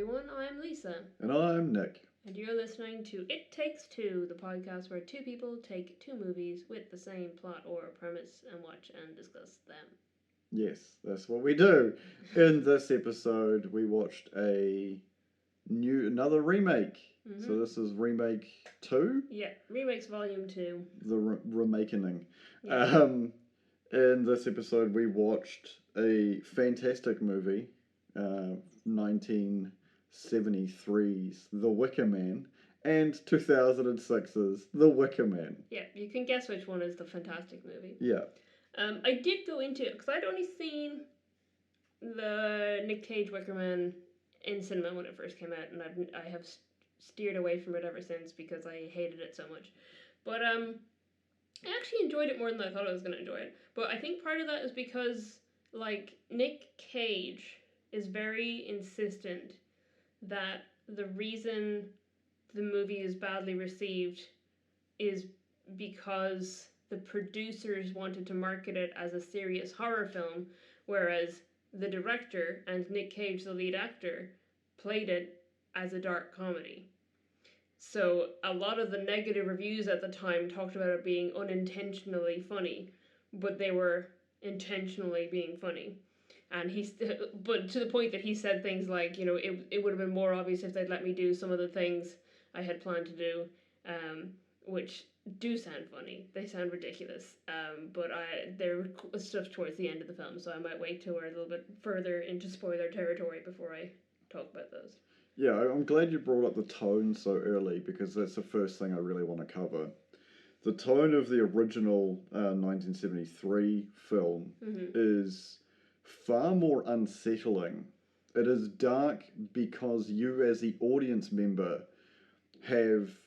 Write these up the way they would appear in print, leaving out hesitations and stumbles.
everyone. I'm Lisa. And I'm Nick. And you're listening to It Takes Two, the podcast where two people take two movies with the same plot or premise and watch and discuss them. Yes, that's what we do. In this episode, we watched another remake. Mm-hmm. So this is remake 2? Yeah, Remakes Volume 2. The remakening. Yeah. In this episode, we watched a fantastic movie, 1973's The Wicker Man, and 2006's The Wicker Man. Yeah, you can guess which one is the fantastic movie. Yeah. I did go into it, because I'd only seen the Nick Cage Wicker Man in cinema when it first came out, and I have steered away from it ever since because I hated it so much. But I actually enjoyed it more than I thought I was going to enjoy it. But I think part of that is because, like, Nick Cage is very insistent that the reason the movie is badly received is because the producers wanted to market it as a serious horror film, whereas the director and Nick Cage, the lead actor, played it as a dark comedy. So a lot of the negative reviews at the time talked about it being unintentionally funny, but they were intentionally being funny. And but to the point that he said things like, you know, it would have been more obvious if they'd let me do some of the things I had planned to do, which do sound funny. They sound ridiculous. But they're stuff towards the end of the film, so I might wait till we're a little bit further into spoiler territory before I talk about those. Yeah, I'm glad you brought up the tone so early, because that's the first thing I really want to cover. The tone of the original 1973 film is far more unsettling. It is dark because you, as the audience member, have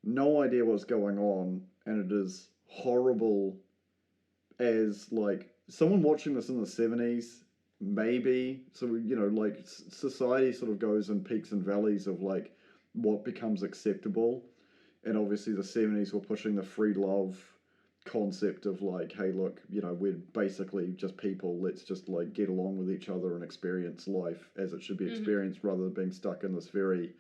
no idea what's going on, and it is horrible as, like, someone watching this in the 70s, maybe. So, you know, like, society sort of goes in peaks and valleys of, like, what becomes acceptable. And obviously the 70s were pushing the free love concept of, like, hey, look, you know, we're basically just people. Let's just, like, get along with each other and experience life as it should be experienced, rather than being stuck in this very...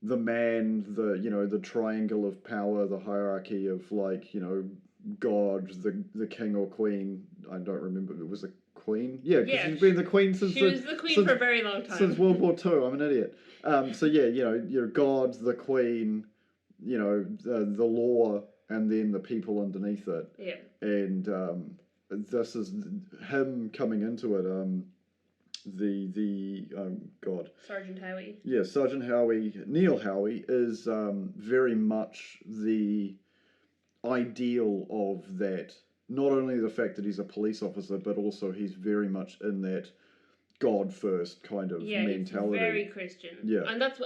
the man, the triangle of power, the hierarchy of, like, you know, God, the king or queen. I don't remember. It was a queen? Yeah, because she's been the queen since... She was the queen for a very long time. Since World War II. I'm an idiot. So, yeah, you know, God, the queen, you know, the law, and then the people underneath it. Yeah. And this is him coming into it. God. Sergeant Howie. Yeah, Sergeant Howie, Neil Howie, is very much the ideal of that. Not only the fact that he's a police officer, but also he's very much in that God first kind of mentality. Yeah, very Christian. Yeah. And that's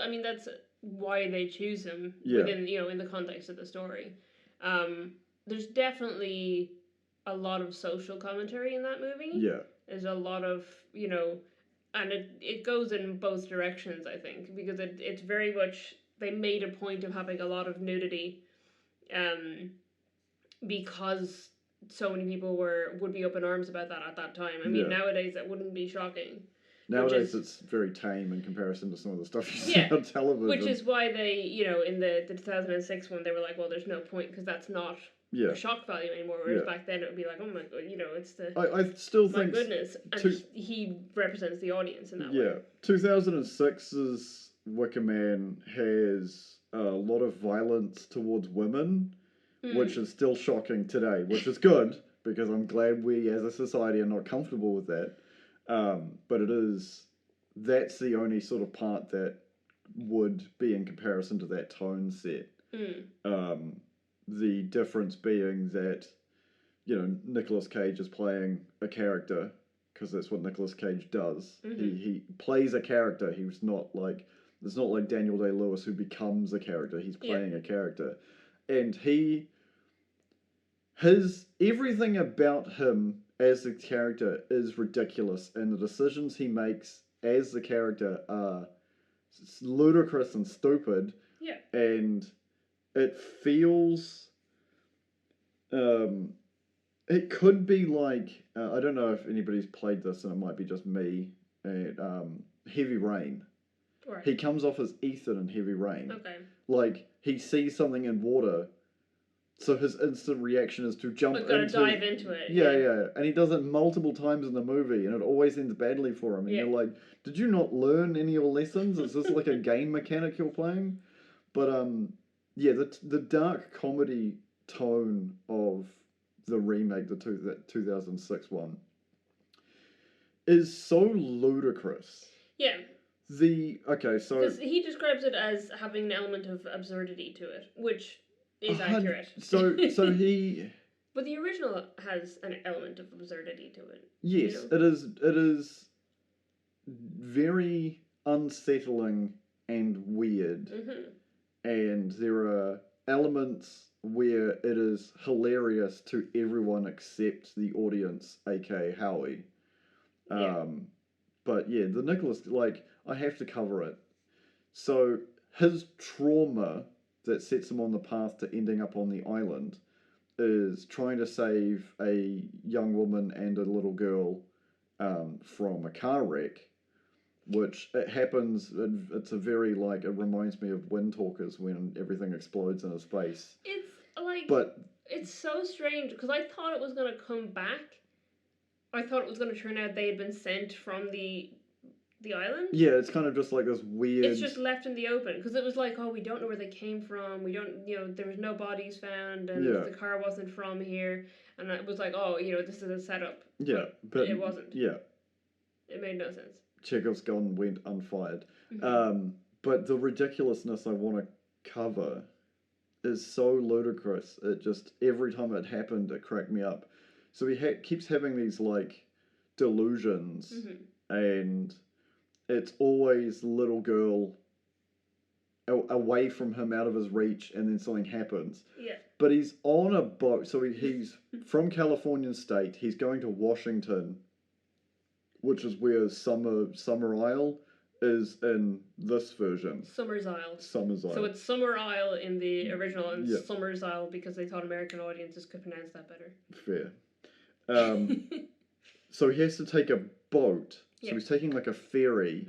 why they choose him within, you know, in the context of the story. There's definitely a lot of social commentary in that movie. Yeah. There's a lot of, you know, and it goes in both directions, I think, because it's very much, they made a point of having a lot of nudity, because so many people would be up in arms about that at that time. I mean, nowadays that wouldn't be shocking. Nowadays it's very tame in comparison to some of the stuff you see on television. Which is why they, you know, in the 2006 one, they were like, well, there's no point, because that's not a shock value anymore. Whereas back then it would be like, oh my god, you know, it's the... I still think... My goodness. And he represents the audience in that way. Yeah. 2006's Wicker Man has a lot of violence towards women, which is still shocking today, which is good, because I'm glad we as a society are not comfortable with that. But that's the only sort of part that would be in comparison to that tone set. The difference being that, you know, Nicolas Cage is playing a character, because that's what Nicolas Cage does. He plays a character. He's not like... It's not like Daniel Day-Lewis who becomes a character. He's playing a character. And everything about him as a character is ridiculous, and the decisions he makes as the character are ludicrous and stupid. Yeah. And it feels... it could be like... I don't know if anybody's played this, and it might be just me. Heavy Rain. Right. He comes off as Ethan in Heavy Rain. Okay. Like, he sees something in water, so his instant reaction is to jump I've got to dive into it. Yeah. And he does it multiple times in the movie, and it always ends badly for him. And you're like, did you not learn any of your lessons? Is this like a game mechanic you're playing? But, yeah, the dark comedy tone of the remake, the 2006 one, is so ludicrous. Yeah. Because he describes it as having an element of absurdity to it, which is accurate. So he... But the original has an element of absurdity to it. Yes, you know? It is very unsettling and weird. Mm-hmm. And there are elements where it is hilarious to everyone except the audience, aka Howie. But yeah, the Nicholas, like, I have to cover it. So his trauma that sets him on the path to ending up on the island is trying to save a young woman and a little girl from a car wreck, which it happens, it's a very, like, it reminds me of Wind Talkers when everything explodes in his face. It's like, it's so strange, because I thought it was going to come back. I thought it was going to turn out they had been sent from the island. Yeah, it's kind of just like this weird... It's just left in the open, because it was like, oh, we don't know where they came from, we don't, there was no bodies found, and the car wasn't from here, and it was like, oh, this is a setup. Yeah, but it wasn't. Yeah. It made no sense. Chekhov's gun went unfired. Mm-hmm. But the ridiculousness I want to cover is so ludicrous. It just, every time it happened, it cracked me up. So he keeps having these, like, delusions, and it's always little girl away from him, out of his reach, and then something happens. Yeah. But he's on a boat, so he's from California State, he's going to Washington, which is where Summer Isle is in this version. Summers Isle. Summers Isle. So it's Summer Isle in the original, and Summers Isle because they thought American audiences could pronounce that better. Fair. So he has to take a boat. So he's taking like a ferry.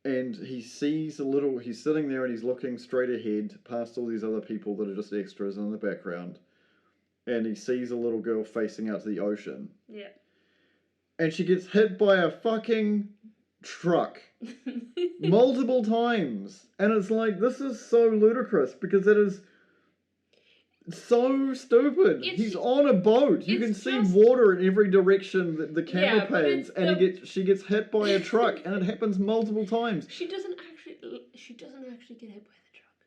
And he sees he's sitting there and he's looking straight ahead past all these other people that are just extras in the background. And he sees a little girl facing out to the ocean. Yeah. And she gets hit by a fucking truck multiple times. And it's like, this is so ludicrous because it is so stupid. He's on a boat. You can see water in every direction that the camera pans, and she gets hit by a truck, and it happens multiple times. She doesn't actually get hit by the truck.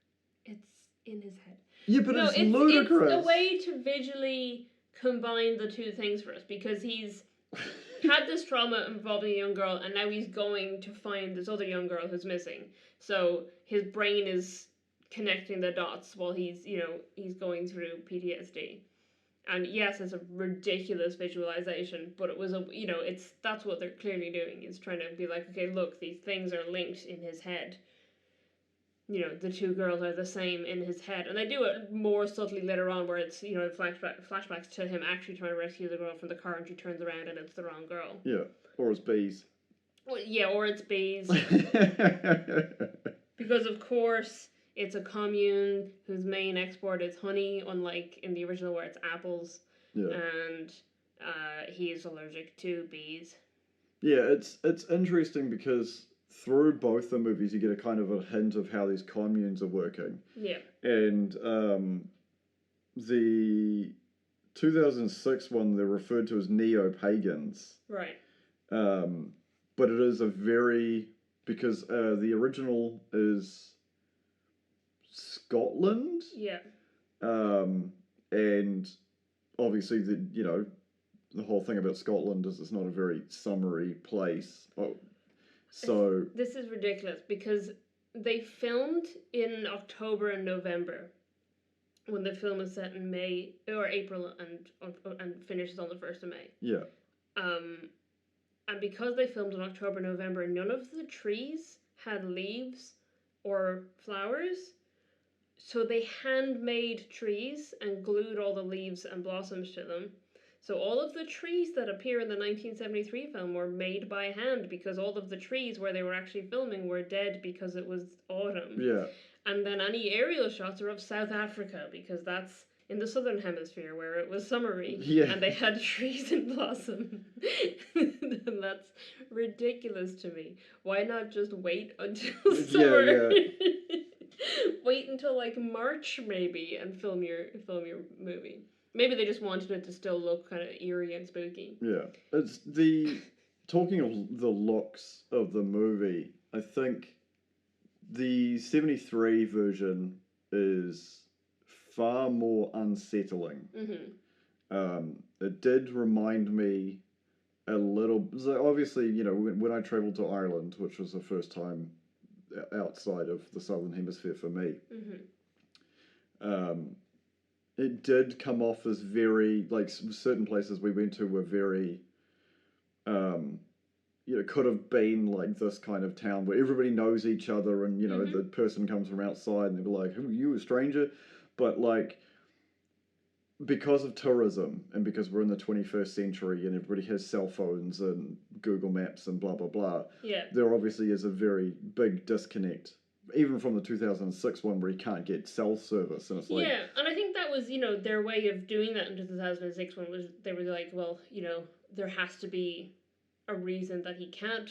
It's in his head. Yeah, but it's ludicrous. It's a way to visually combine the two things for us, because he's had this trauma involving a young girl, and now he's going to find this other young girl who's missing. So his brain is connecting the dots while he's going through PTSD. And yes, it's a ridiculous visualization, but it was that's what they're clearly doing, is trying to be like, okay, look, these things are linked in his head. The two girls are the same in his head. And they do it more subtly later on, where it's, flashbacks to him actually trying to rescue the girl from the car, and she turns around and it's the wrong girl. Yeah, or it's bees. Well, yeah, or it's bees. Because, of course, it's a commune whose main export is honey, unlike in the original where it's apples. Yeah. And he's allergic to bees. Yeah, it's interesting because through both the movies you get a kind of a hint of how these communes are working. Yeah. And the 2006 one, they're referred to as neo-pagans. Right. But it is because the original is Scotland. Yeah. And obviously the whole thing about Scotland is it's not a very summery place. So this is ridiculous because they filmed in October and November, when the film is set in May or April and finishes on the 1st of May. Yeah. And because they filmed in October, November, none of the trees had leaves or flowers. So they handmade trees and glued all the leaves and blossoms to them. So all of the trees that appear in the 1973 film were made by hand because all of the trees where they were actually filming were dead because it was autumn. Yeah. And then any aerial shots are of South Africa because that's in the southern hemisphere where it was summery. Yeah. And they had trees in blossom. And that's ridiculous to me. Why not just wait until summer? Yeah. Wait until like March maybe and film your movie. Maybe they just wanted it to still look kind of eerie and spooky. Yeah. It's talking of the looks of the movie, I think the 73 version is far more unsettling. It did remind me a little. So obviously, when I travelled to Ireland, which was the first time outside of the Southern Hemisphere for me, it did come off as very, like, certain places we went to were very, could have been like this kind of town where everybody knows each other and, the person comes from outside and they'll be like, who are you, a stranger? But, like, because of tourism and because we're in the 21st century and everybody has cell phones and Google Maps and blah, blah, blah, there obviously is a very big disconnect. Even from the 2006 one where you can't get cell service. And it's like... Yeah, and I think that was, their way of doing that in the 2006 one was they were like, well, there has to be a reason that he can't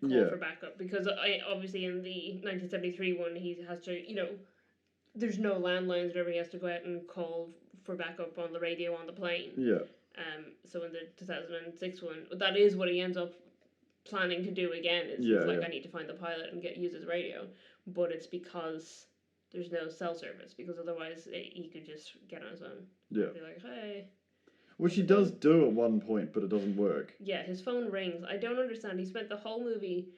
call for backup. Because obviously in the 1973 one, he has to, there's no landlines, whatever, he has to go out and call for backup on the radio on the plane. Yeah. So in the 2006 one, that is what he ends up planning to do again. He's like, I need to find the pilot and use his radio. But it's because there's no cell service, because otherwise he could just get on his own. Yeah. Be like, hey. Which he does do at one point, but it doesn't work. Yeah, his phone rings. I don't understand. He spent the whole movie,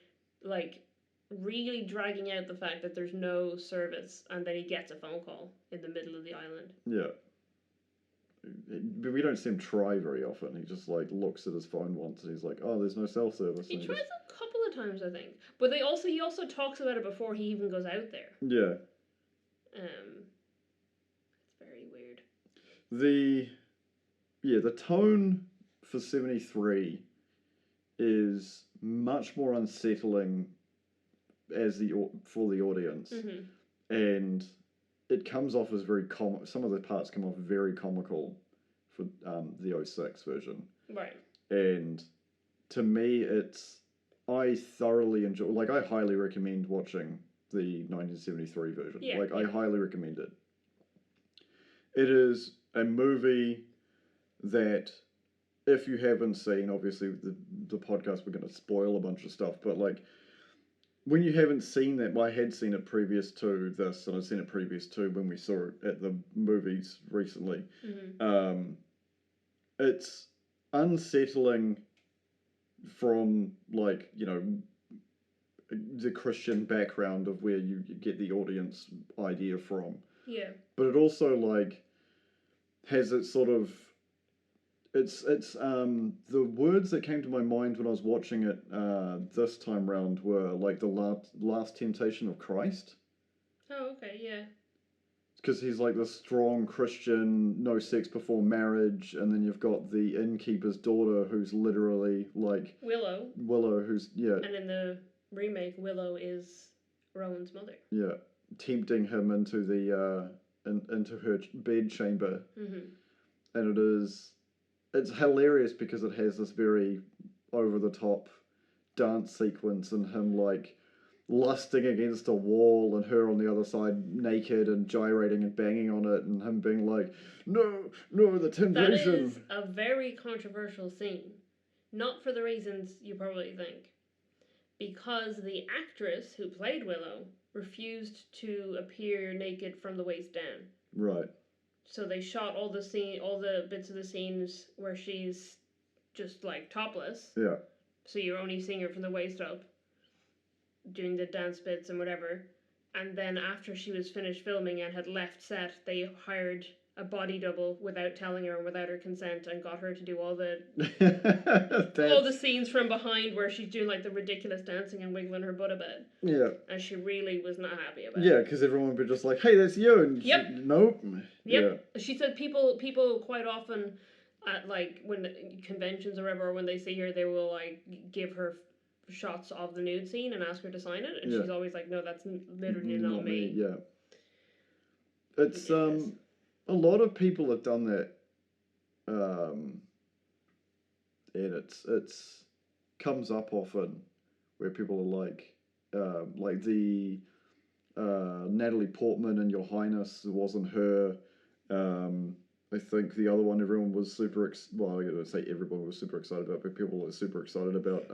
like, really dragging out the fact that there's no service, and then he gets a phone call in the middle of the island. Yeah. But we don't see him try very often. He just, like, looks at his phone once and he's like, oh, there's no cell service. He tries a couple of times, I think. But he also talks about it before he even goes out there. Yeah. It's very weird. The tone for 73 is much more unsettling for the audience. And it comes off as very some of the parts come off very comical for the 06 version. Right. And to me, I thoroughly enjoy, like, I highly recommend watching the 1973 version. Yeah, I highly recommend it. It is a movie that, if you haven't seen, obviously the podcast, we're going to spoil a bunch of stuff, but, like, when you haven't seen that, I had seen it previous to this, and I'd seen it previous to when we saw it at the movies recently. It's unsettling from, like, the Christian background of where you get the audience idea from. Yeah. But it also, like, has its sort of... It's the words that came to my mind when I was watching it this time round were, like, the last temptation of Christ. Oh, okay, yeah. Because he's, like, the strong Christian, no sex before marriage, and then you've got the innkeeper's daughter who's literally, like... Willow, who's, yeah... And in the remake, Willow is Rowan's mother. Yeah, tempting him into into her bed chamber. And it's hilarious because it has this very over-the-top dance sequence and him, like, lusting against a wall and her on the other side naked and gyrating and banging on it and him being like, no, the temptation. That is a very controversial scene. Not for the reasons you probably think. Because the actress who played Willow refused to appear naked from the waist down. Right. So they shot all the bits of the scenes where she's just, like, topless. Yeah. So you're only seeing her from the waist up, doing the dance bits and whatever. And then after she was finished filming and had left set, they hired a body double without telling her and without her consent and got her to do all the all the scenes from behind where she's doing, like, the ridiculous dancing and wiggling her butt a bit. Yeah. And she really was not happy about it. Yeah, because everyone would be just like, hey, that's you. And Yep. Nope. Yep. Yeah. She said people quite often at like when the conventions or whatever, or when they see her, they will like give her shots of the nude scene and ask her to sign it, and she's always like, "No, that's literally not me." Yeah, it's a lot of people have done that, and it's comes up often where people are like the Natalie Portman in Your Highness, it wasn't her. I think the other one everyone was super well, I gotta say everyone was super excited about, but people were super excited about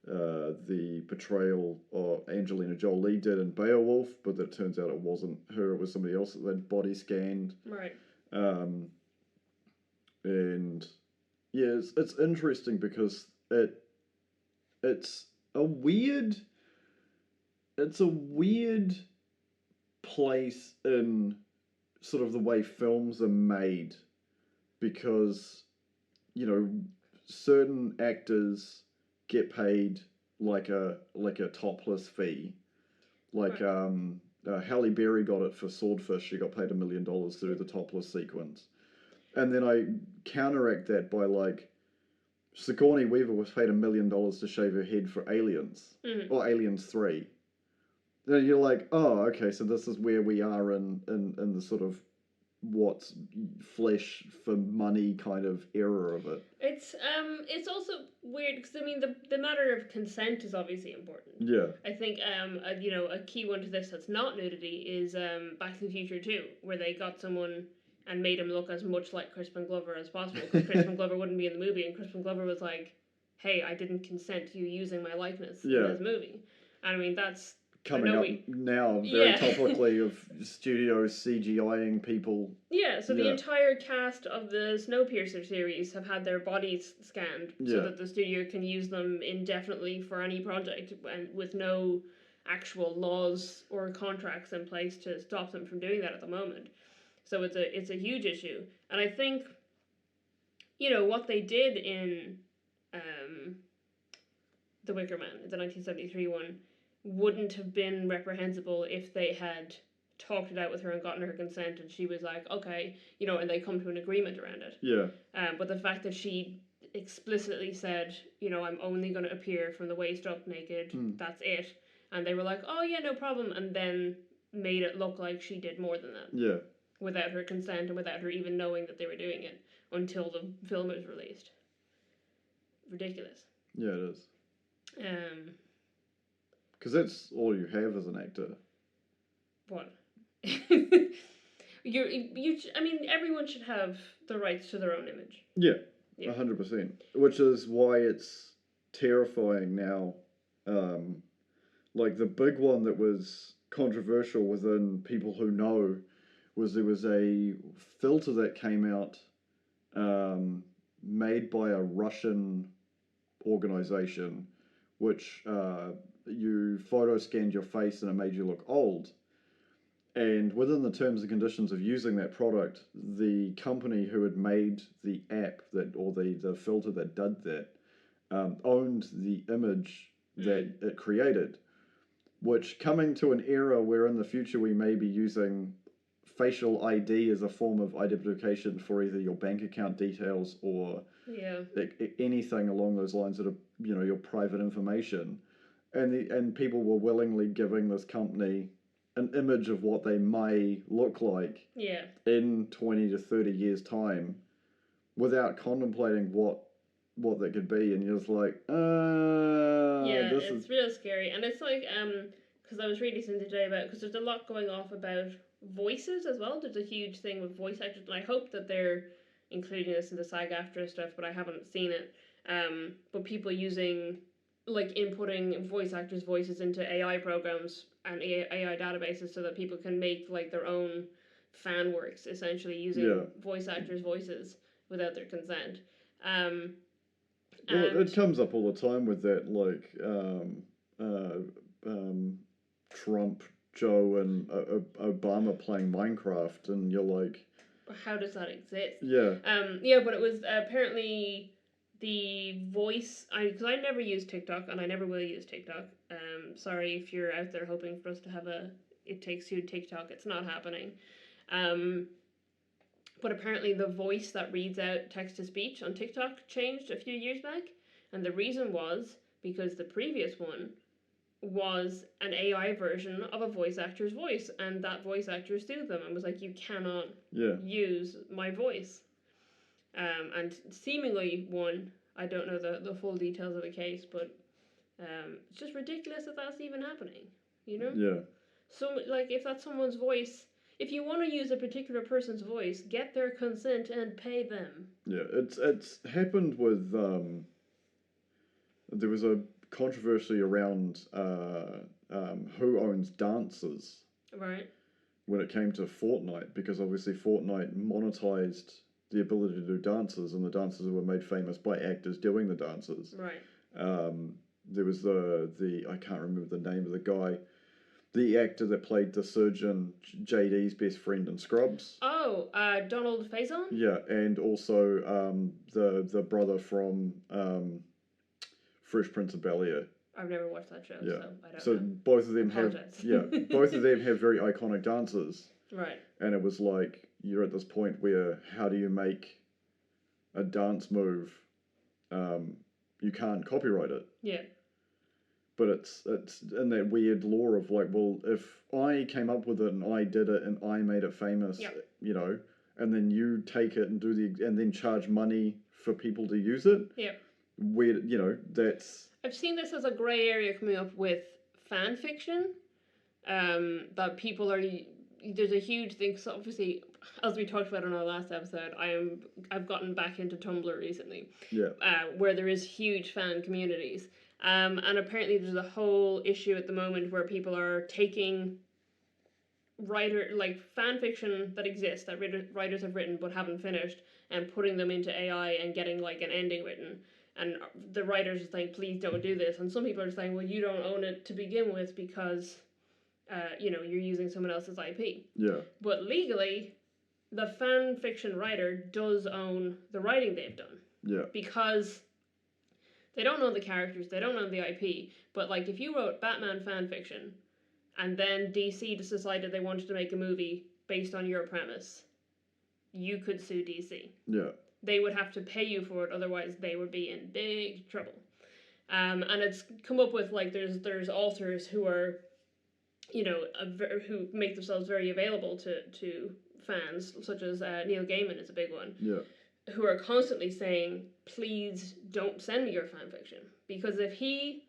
the portrayal of Angelina Jolie did in Beowulf, but it turns out it wasn't her, it was somebody else that they'd body scanned. Right. And yeah, it's interesting because it's a weird place in sort of the way films are made, because certain actors get paid like a topless fee, like right. Halle Berry got it for Swordfish. She got paid $1 million to do the topless sequence, and then I counteract that by like Sigourney Weaver was paid $1 million to shave her head for Aliens or Aliens 3. Then you're like, oh, okay, so this is where we are in the sort of what's flesh for money kind of era of it. It's also weird because I mean the matter of consent is obviously important. Yeah. I think a key one to this that's not nudity is Back to the Future 2, where they got someone and made him look as much like Crispin Glover as possible, because Crispin Glover wouldn't be in the movie, and Crispin Glover was like, "Hey, I didn't consent to you using my likeness in this movie." And I mean that's coming up now very topically of studios CGIing people. Yeah, so the entire cast of the Snowpiercer series have had their bodies scanned so that the studio can use them indefinitely for any project, and with no actual laws or contracts in place to stop them from doing that at the moment. So it's a huge issue, and I think what they did in the Wicker Man, the 1973 one, wouldn't have been reprehensible if they had talked it out with her and gotten her consent, and she was like, okay, and they come to an agreement around it. Yeah. But the fact that she explicitly said, I'm only going to appear from the waist up naked, that's it. And they were like, oh yeah, no problem, and then made it look like she did more than that. Yeah. Without her consent and without her even knowing that they were doing it until the film was released. Ridiculous. Yeah, it is. Because that's all you have as an actor. What? I mean, everyone should have the rights to their own image. Yeah, 100%. Which is why it's terrifying now. Like the big one that was controversial within people who know was there was a filter that came out made by a Russian organization, which you photo scanned your face and it made you look old. And within the terms and conditions of using that product, the company who had made the app or the filter that did that owned the image that it created, which, coming to an era where in the future we may be using facial ID as a form of identification for either your bank account details or anything along those lines that are your private information, and people were willingly giving this company an image of what they may look like in 20 to 30 years time without contemplating what that could be, and you're just like it's real scary. And it's like because I was reading something today about, because there's a lot going off about voices as well. There's a huge thing with voice actors, and I hope that they're including this in the SAG-AFTRA stuff, but I haven't seen it. But people using, like, inputting voice actors' voices into AI programs and AI databases so that people can make, like, their own fan works, essentially, using voice actors' voices without their consent. Well, it comes up all the time with that, like, Trump, Joe, and Obama playing Minecraft, and you're like, how does that exist? Yeah. But it was apparently the voice, because I never use TikTok, and I never will use TikTok. Sorry if you're out there hoping for us to have a It Takes Two TikTok. It's not happening. But apparently the voice that reads out text-to-speech on TikTok changed a few years back. And the reason was because the previous one was an AI version of a voice actor's voice. And that voice actor sued them and was like, you cannot use my voice. And seemingly won. I don't know the full details of the case, but it's just ridiculous that that's even happening, you know? Yeah. So, like, if that's someone's voice, if you want to use a particular person's voice, get their consent and pay them. Yeah, it's happened with, there was a controversy around who owns dancers. Right. When it came to Fortnite, because obviously Fortnite monetized the ability to do dances, and the dancers were made famous by actors doing the dances. Right. There was the I can't remember the name of the guy, the actor that played the surgeon, JD's best friend in Scrubs. Oh, Donald Faison? Yeah, and also the brother from Fresh Prince of Bel-Air. I've never watched that show, Yeah. so I don't So know. both of them have both of them have very iconic dances. Right. And it was like, you're at this point where how do you make a dance move? You can't copyright it. Yeah. But it's in that weird law of like, well, if I came up with it and I did it and I made it famous, you know, and then you take it and do and then charge money for people to use it. Yeah. Weird, you know, that's. I've seen this as a grey area coming up with fan fiction. That people are. There's a huge thing. So obviously, as we talked about in our last episode, I've gotten back into Tumblr recently. Yeah. Where there is huge fan communities. And apparently there's a whole issue at the moment where people are taking fan fiction that exists that writers have written but haven't finished and putting them into AI and getting like an ending written. And the writers are saying, please don't do this. And some people are saying, well, you don't own it to begin with because, you're using someone else's IP. Yeah. But legally, the fan fiction writer does own the writing they've done. Yeah. Because they don't own the characters, they don't own the IP. But like, if you wrote Batman fan fiction, and then DC decided they wanted to make a movie based on your premise, you could sue DC. Yeah. They would have to pay you for it, otherwise they would be in big trouble. And it's come up with like there's authors who are, who make themselves very available to fans, such as Neil Gaiman is a big one. Yeah. Who are constantly saying, please don't send me your fan fiction, because if he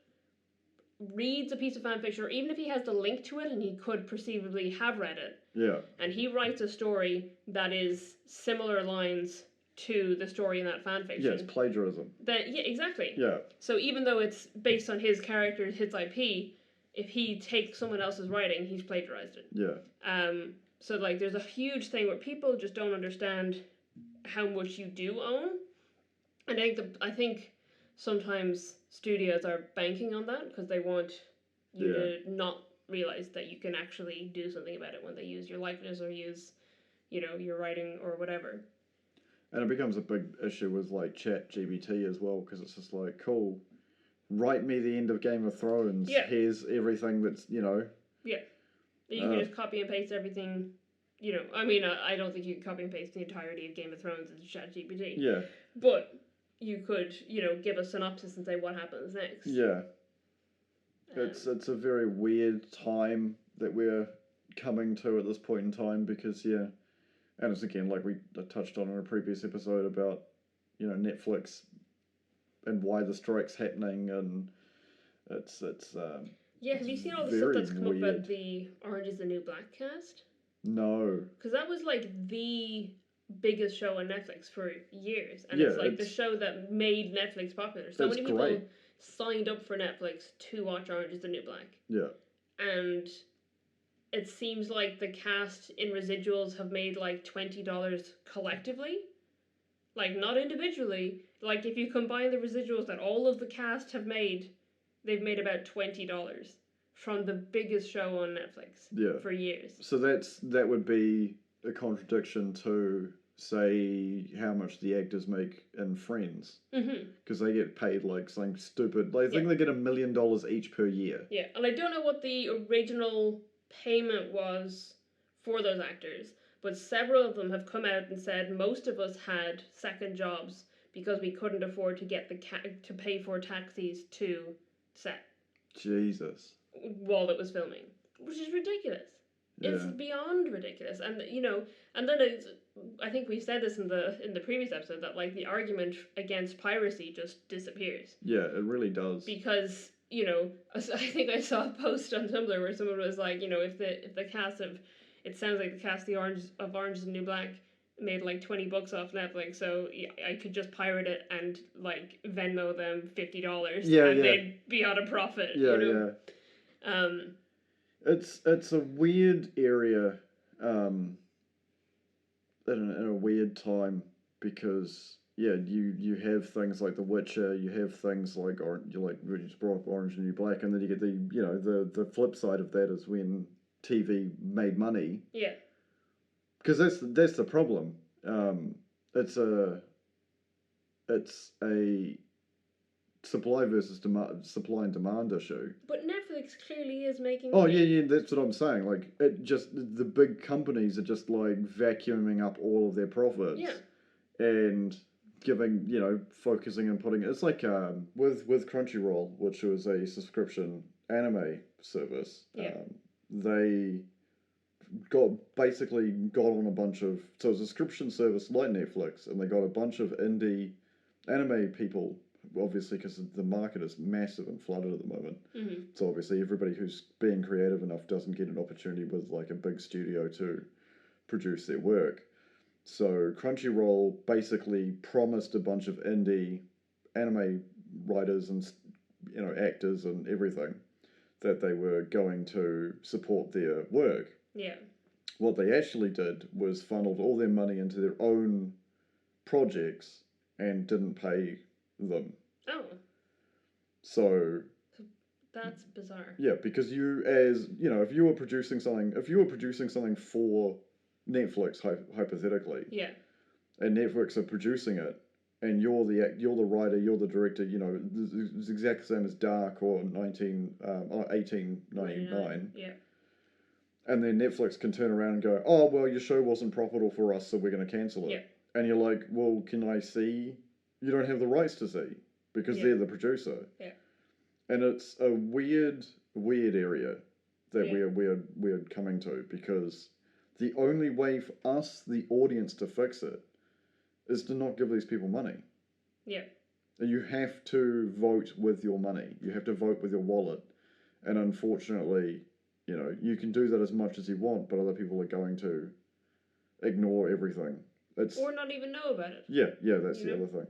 reads a piece of fan fiction, or even if he has the link to it and he could perceivably have read it, and he writes a story that is similar lines to the story in that fan fiction. Yeah, it's plagiarism. Exactly. Yeah. So even though it's based on his character, his IP, if he takes someone else's writing, he's plagiarized it. Yeah. So like there's a huge thing where people just don't understand how much you do own. And I think sometimes studios are banking on that because they want you to not realize that you can actually do something about it when they use your likeness or use, your writing or whatever. And it becomes a big issue with like ChatGPT as well, because it's just like, cool, write me the end of Game of Thrones. Yeah. Here's everything that's, Yeah. You can just copy and paste everything. I don't think you can copy and paste the entirety of Game of Thrones into ChatGPT. Yeah. But you could, give a synopsis and say what happens next. Yeah. It's a very weird time that we're coming to at this point in time, because, and it's again, like we touched on in a previous episode about, Netflix and why the strike's happening, and it's have you seen all the stuff that's come up about the Orange is the New Black cast? No. Because that was like the biggest show on Netflix for years, and it's like the show that made Netflix popular. So many people signed up for Netflix to watch Orange is the New Black. Yeah. And it seems like the cast in residuals have made like $20 collectively. Like, not individually. Like, if you combine the residuals that all of the cast have made, they've made about $20 from the biggest show on Netflix for years. So that would be a contradiction to, say, how much the actors make in Friends. Because they get paid like something stupid. Like, I think they get $1 million each per year. Yeah, and I don't know what the original payment was for those actors, but several of them have come out and said most of us had second jobs because we couldn't afford to get to pay for taxis to set. Jesus. While it was filming, which is ridiculous. It's beyond ridiculous, and and then I think we said this in the previous episode that like the argument against piracy just disappears. Yeah, it really does. Because I think I saw a post on Tumblr where someone was like, if the cast of, it sounds like the cast of Orange is the New Black made like $20 off Netflix, so I could just pirate it and like Venmo them $50, and they'd be on a profit. Yeah. It's a weird area, in a weird time, because you have things like The Witcher, you have things like we just brought up Orange and New Black, and then you get the flip side of that is when TV made money. Yeah. Because that's the problem. It's a supply versus supply and demand issue. But Netflix clearly is making money. Oh yeah, that's what I'm saying. Like the big companies are just like vacuuming up all of their profits. Yeah. And giving focusing and putting it's like with Crunchyroll, which was a subscription anime service. Yeah. They got on a bunch of so it was a subscription service like Netflix, and they got a bunch of indie anime people. Obviously, because the market is massive and flooded at the moment. Mm-hmm. So obviously, everybody who's being creative enough doesn't get an opportunity with like a big studio to produce their work. So Crunchyroll basically promised a bunch of indie anime writers and actors and everything that they were going to support their work. Yeah. What they actually did was funneled all their money into their own projects and didn't pay them. Oh. So that's bizarre. Yeah, because if you were producing something for Netflix hypothetically. Yeah. And Netflix are producing it, and you're the writer, you're the director. It's exactly the same as Dark or 1899. Yeah. And then Netflix can turn around and go, oh well, your show wasn't profitable for us, so we're going to cancel it. Yeah. And you're like, well, can I see? You don't have the rights to see because they're the producer. Yeah. And it's a weird area that we're coming to, because the only way for us, the audience, to fix it is to not give these people money. Yeah. You have to vote with your money. You have to vote with your wallet. And unfortunately, you can do that as much as you want, but other people are going to ignore everything. Or not even know about it. Yeah, that's the other thing.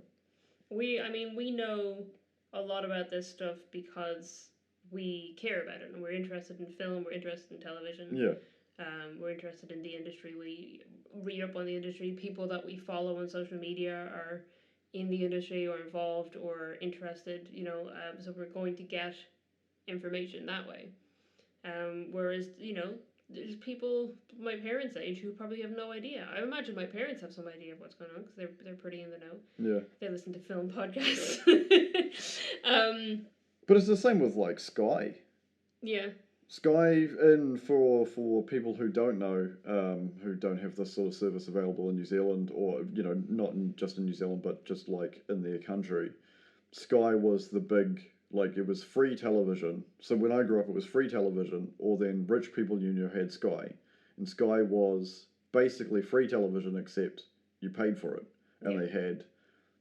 We know a lot about this stuff because we care about it, and we're interested in film, we're interested in television. Yeah. We're interested in the industry. We read up on the industry. People that we follow on social media are in the industry or involved or interested, so we're going to get information that way. Whereas, there's people my parents' age who probably have no idea. I imagine my parents have some idea of what's going on because they're pretty in the know. Yeah. They listen to film podcasts. But it's the same with like Sky. Yeah. Sky, and for people who don't know, who don't have this sort of service available in New Zealand, or not just in New Zealand, but just like in their country, Sky was the big, like, it was free television. So when I grew up, it was free television, or then rich people you knew had Sky, and Sky was basically free television except you paid for it, and they had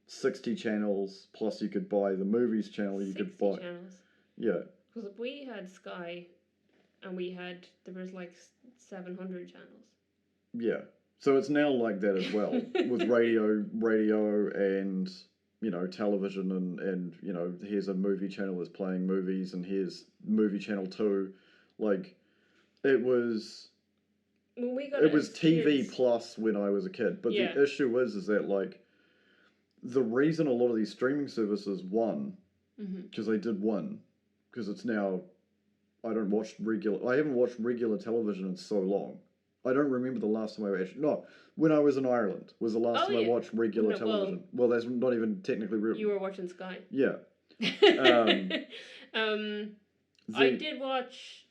60 channels plus you could buy the movies channel. You could buy channels. Yeah. Because we had Sky. And there was like 700 channels. Yeah. So it's now like that as well, with radio and, television and here's a movie channel that's playing movies, and here's movie channel 2. Like, it was TV plus when I was a kid. But the issue is that, like, the reason a lot of these streaming services won, because they did win, because it's now... I haven't watched regular television in so long. I don't remember the last time when I was in Ireland was the last time I watched regular television. Well, that's not even technically real. You were watching Sky. Yeah. I did watch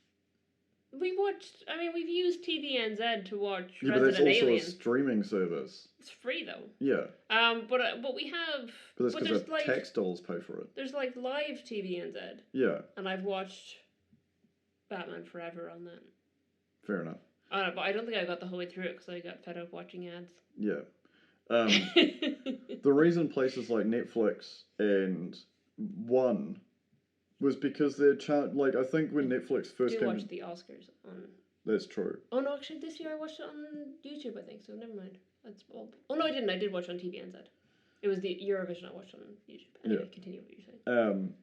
we've used TVNZ to watch Yeah, but that's Resident also Alien. a streaming service. It's free though. Yeah. But we have. But that's because the tax dollars pay for it. There's like live TVNZ. Yeah. And I've watched Batman Forever on that. Fair enough. But I don't think I got the whole way through it because I got fed up watching ads. Yeah. The reason places like Netflix and One was because they're like I think when Netflix first came. I watched the Oscars on. That's true. Oh no, actually this year I watched it on YouTube. I think so. Never mind. That's all. Oh no, I didn't. I did watch it on TVNZ. It was the Eurovision I watched on YouTube. Anyway, continue what you're saying.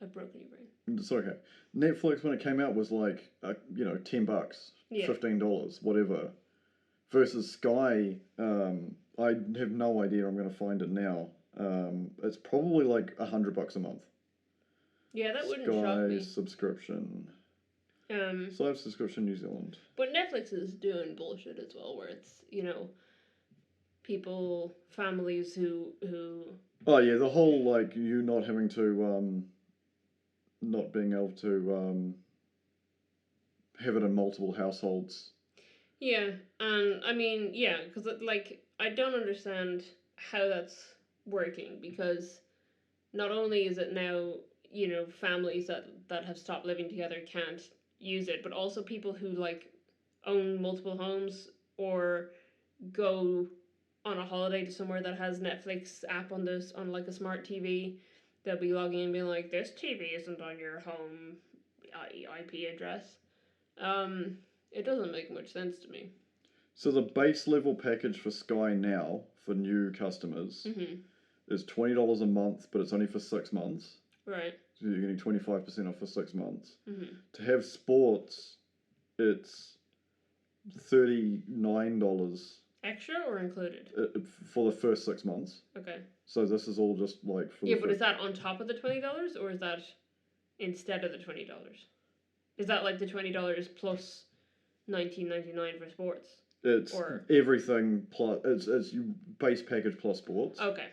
I've broken your brain. It's okay. Netflix when it came out was like $10, $15, whatever. Versus Sky, I have no idea. I'm going to find it now. It's probably like $100 a month. Yeah, that wouldn't shock me. Sky subscription. Live subscription New Zealand. But Netflix is doing bullshit as well, where it's families who. Oh yeah, the whole like you not having to not being able to have it in multiple households. Yeah, and I mean, yeah, because like I don't understand how that's working because not only is it now families that have stopped living together can't use it, but also people who like own multiple homes or go on a holiday to somewhere that has Netflix app on like a smart TV, they'll be logging in and being like, this TV isn't on your home IP address. It doesn't make much sense to me. So the base level package for Sky now for new customers is $20 a month, but it's only for 6 months. Right. So you're getting 25% off for 6 months. Mm-hmm. To have sports, it's $39 extra or included for the first 6 months. Okay. So this is all just like for but is that on top of the $20 or is that instead of the $20? Is that like the $20 plus $19.99 for sports? It's everything plus it's base package plus sports. Okay.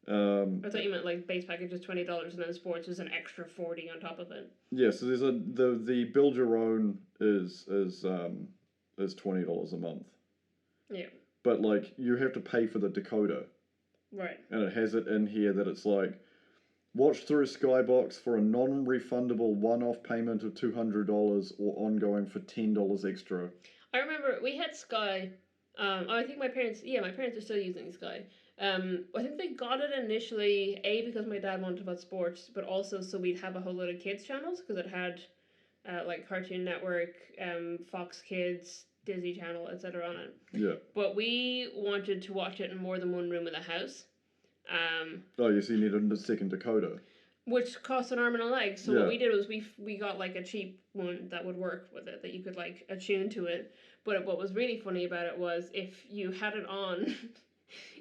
I thought you meant like base package is $20 and then sports is an extra $40 on top of it. Yeah, so there's the build your own is $20 a month. Yeah. But like you have to pay for the decoder. Right. And it has it in here that it's like watch through Skybox for a non-refundable one-off payment of $200 or ongoing for $10 extra. I remember we had Sky. I think my parents are still using Sky. I think they got it initially, because my dad wanted to watch sports, but also so we'd have a whole lot of kids channels because it had like Cartoon Network, Fox Kids, Disney Channel, etc. on it. Yeah. But we wanted to watch it in more than one room of the house. So you needed a second decoder. Which cost an arm and a leg. So what we did was we got like a cheap one that would work with it, that you could like attune to it. But what was really funny about it was if you had it on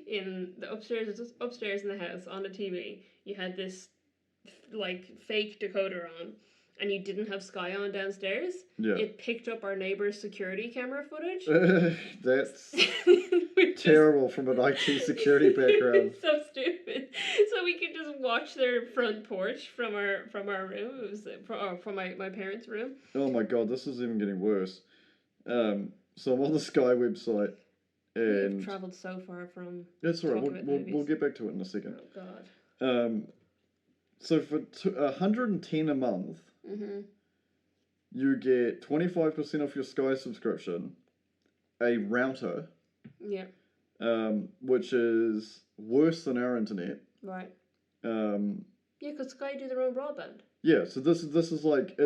in the upstairs in the house on the TV, you had this like fake decoder on, and you didn't have Sky on downstairs. Yeah. It picked up our neighbor's security camera footage. That's terrible from an IT security background. So stupid. So we could just watch their front porch from our room. It was from my parents' room. Oh my god, this is even getting worse. So I'm on the Sky website, and we've travelled so far from. That's all right. We'll get back to it in a second. Oh god. So for $110 a month, you get 25% off your Sky subscription, a router. Yeah. Which is worse than our internet. Right. Because Sky do their own broadband. Yeah, so this is like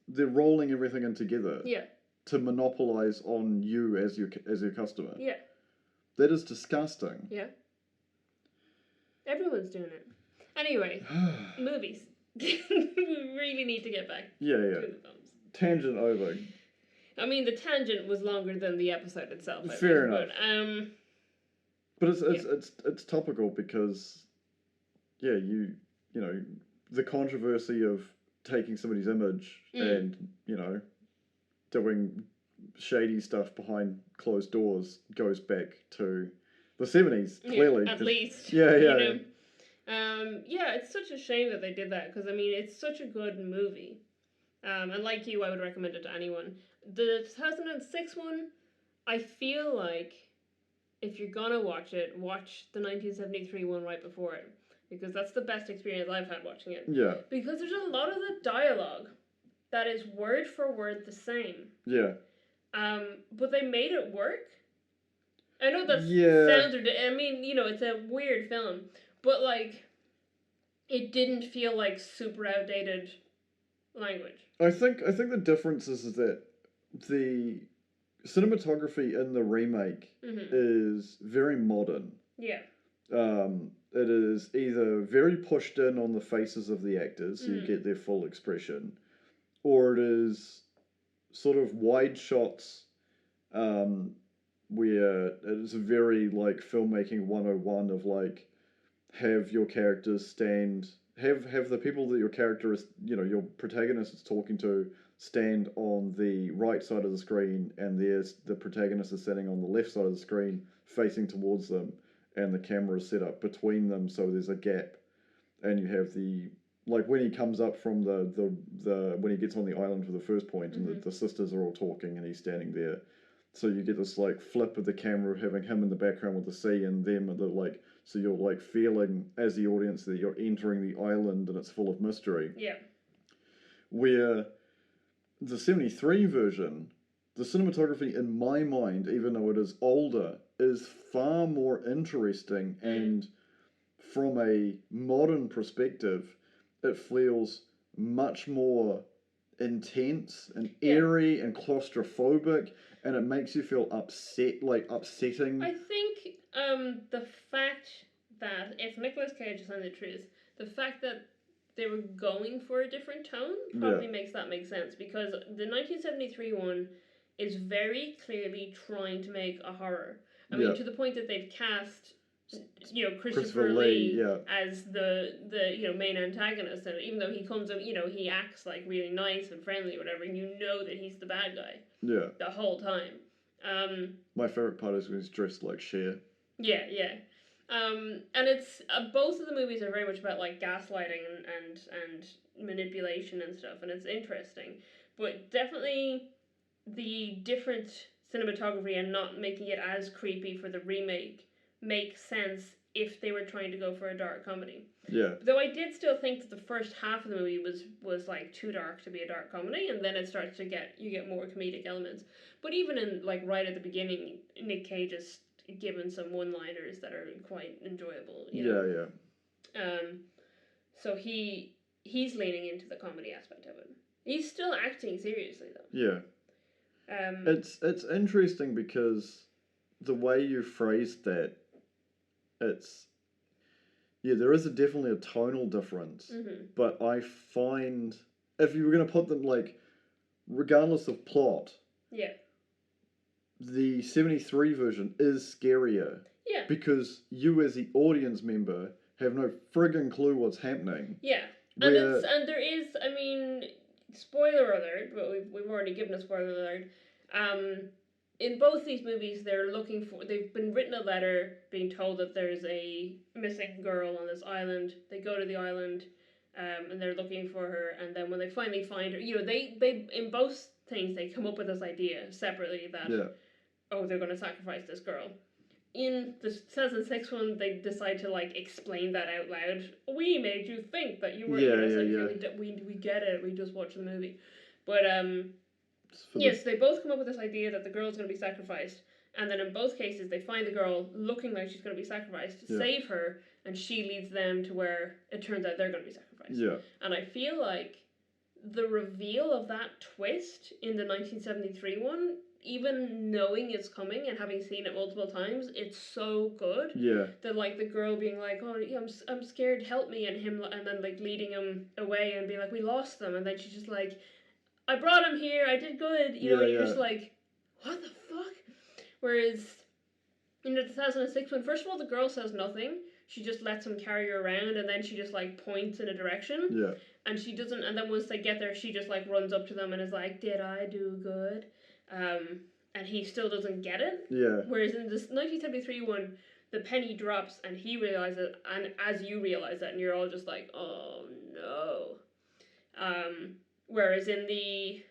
they're rolling everything in together. Yeah. To monopolize on you as your customer. Yeah. That is disgusting. Yeah. Everyone's doing it. Anyway, movies. We really need to get back. Yeah. To the films. Tangent over. I mean, the tangent was longer than the episode itself. Fair enough. But it's topical because, you know, the controversy of taking somebody's image and doing shady stuff behind closed doors goes back to the 70s. Clearly, at least. Yeah. It's such a shame that they did that because I mean it's such a good movie, And like you, I would recommend it to anyone. The 2006 one, I feel like if you're gonna watch it, watch the 1973 one right before it. Because that's the best experience I've had watching it. Yeah. Because there's a lot of the dialogue that is word for word the same. Yeah. But they made it work. I know that sounds ridiculous. I mean, you know, it's a weird film. But, like, it didn't feel like super outdated language. I think the difference is that the cinematography in the remake is very modern. Yeah. It is either very pushed in on the faces of the actors, so you get their full expression, or it is sort of wide shots, where it is very like filmmaking 101 of like have your characters stand, have the people that your character is, you know, your protagonist is talking to stand on the right side of the screen, and the protagonist is standing on the left side of the screen facing towards them, and the camera is set up between them so there's a gap, and you have the, like when he comes up from the when he gets on the island for the first point, and the sisters are all talking and he's standing there, so you get this like flip of the camera having him in the background with the sea and them, and the like, so you're like feeling as the audience that you're entering the island and it's full of mystery. Yeah. Where the 73 version, the cinematography in my mind, even though it is older, is far more interesting, and from a modern perspective, it feels much more intense and eerie and claustrophobic, and it makes you feel upsetting. I think the fact that if Nicolas Cage is telling the truth, the fact that they were going for a different tone probably makes that make sense, because the 1973 one is very clearly trying to make a horror. I mean, to the point that they've cast, you know, Christopher Lee as the you know, main antagonist, and even though he comes up, you know, he acts like really nice and friendly or whatever, and you know that he's the bad guy the whole time. My favorite part is when he's dressed like Cher. Yeah. And it's both of the movies are very much about like gaslighting and manipulation and stuff, and it's interesting, but definitely the different cinematography and not making it as creepy for the remake makes sense if they were trying to go for a dark comedy. Yeah. Though I did still think that the first half of the movie was like too dark to be a dark comedy, and then it starts to get more comedic elements. But even in like right at the beginning, Nick Cage is given some one-liners that are quite enjoyable. You know? Yeah. So he's leaning into the comedy aspect of it. He's still acting seriously though. Yeah. It's interesting because the way you phrased that, there is definitely a tonal difference, but I find if you were going to put them like, regardless of plot, the 73 version is scarier. Yeah. Because you as the audience member have no friggin' clue what's happening. Yeah. And there is, I mean, spoiler alert, but we've already given a spoiler alert. In both these movies, they've been written a letter being told that there's a missing girl on this island. They go to the island, and they're looking for her, and then when they finally find her, you know, they in both things, they come up with this idea separately that, they're going to sacrifice this girl. In the 2006 one, they decide to like explain that out loud. We made you think that you were. We get it. We just watched the movie, but yes, they both come up with this idea that the girl's going to be sacrificed, and then in both cases, they find the girl looking like she's going to be sacrificed, save her, and she leads them to where it turns out they're going to be sacrificed. Yeah, and I feel like the reveal of that twist in the 1973 one, even knowing it's coming and having seen it multiple times, it's so good. Yeah. That like the girl being like, "Oh, yeah, I'm scared, help me," and him, and then like leading him away and being like, "We lost them," and then she's just like, "I brought him here. I did good." You know, and you're just like, "What the fuck?" Whereas in the 2006 one, first of all, the girl says nothing. She just lets him carry her around, and then she just like points in a direction. Yeah. And she doesn't, and then once they get there, she just like runs up to them and is like, "Did I do good?" And he still doesn't get it. Yeah. Whereas in this 1973 one, the penny drops and he realizes it, and as you realize that, and you're all just like, "Oh no." Whereas in the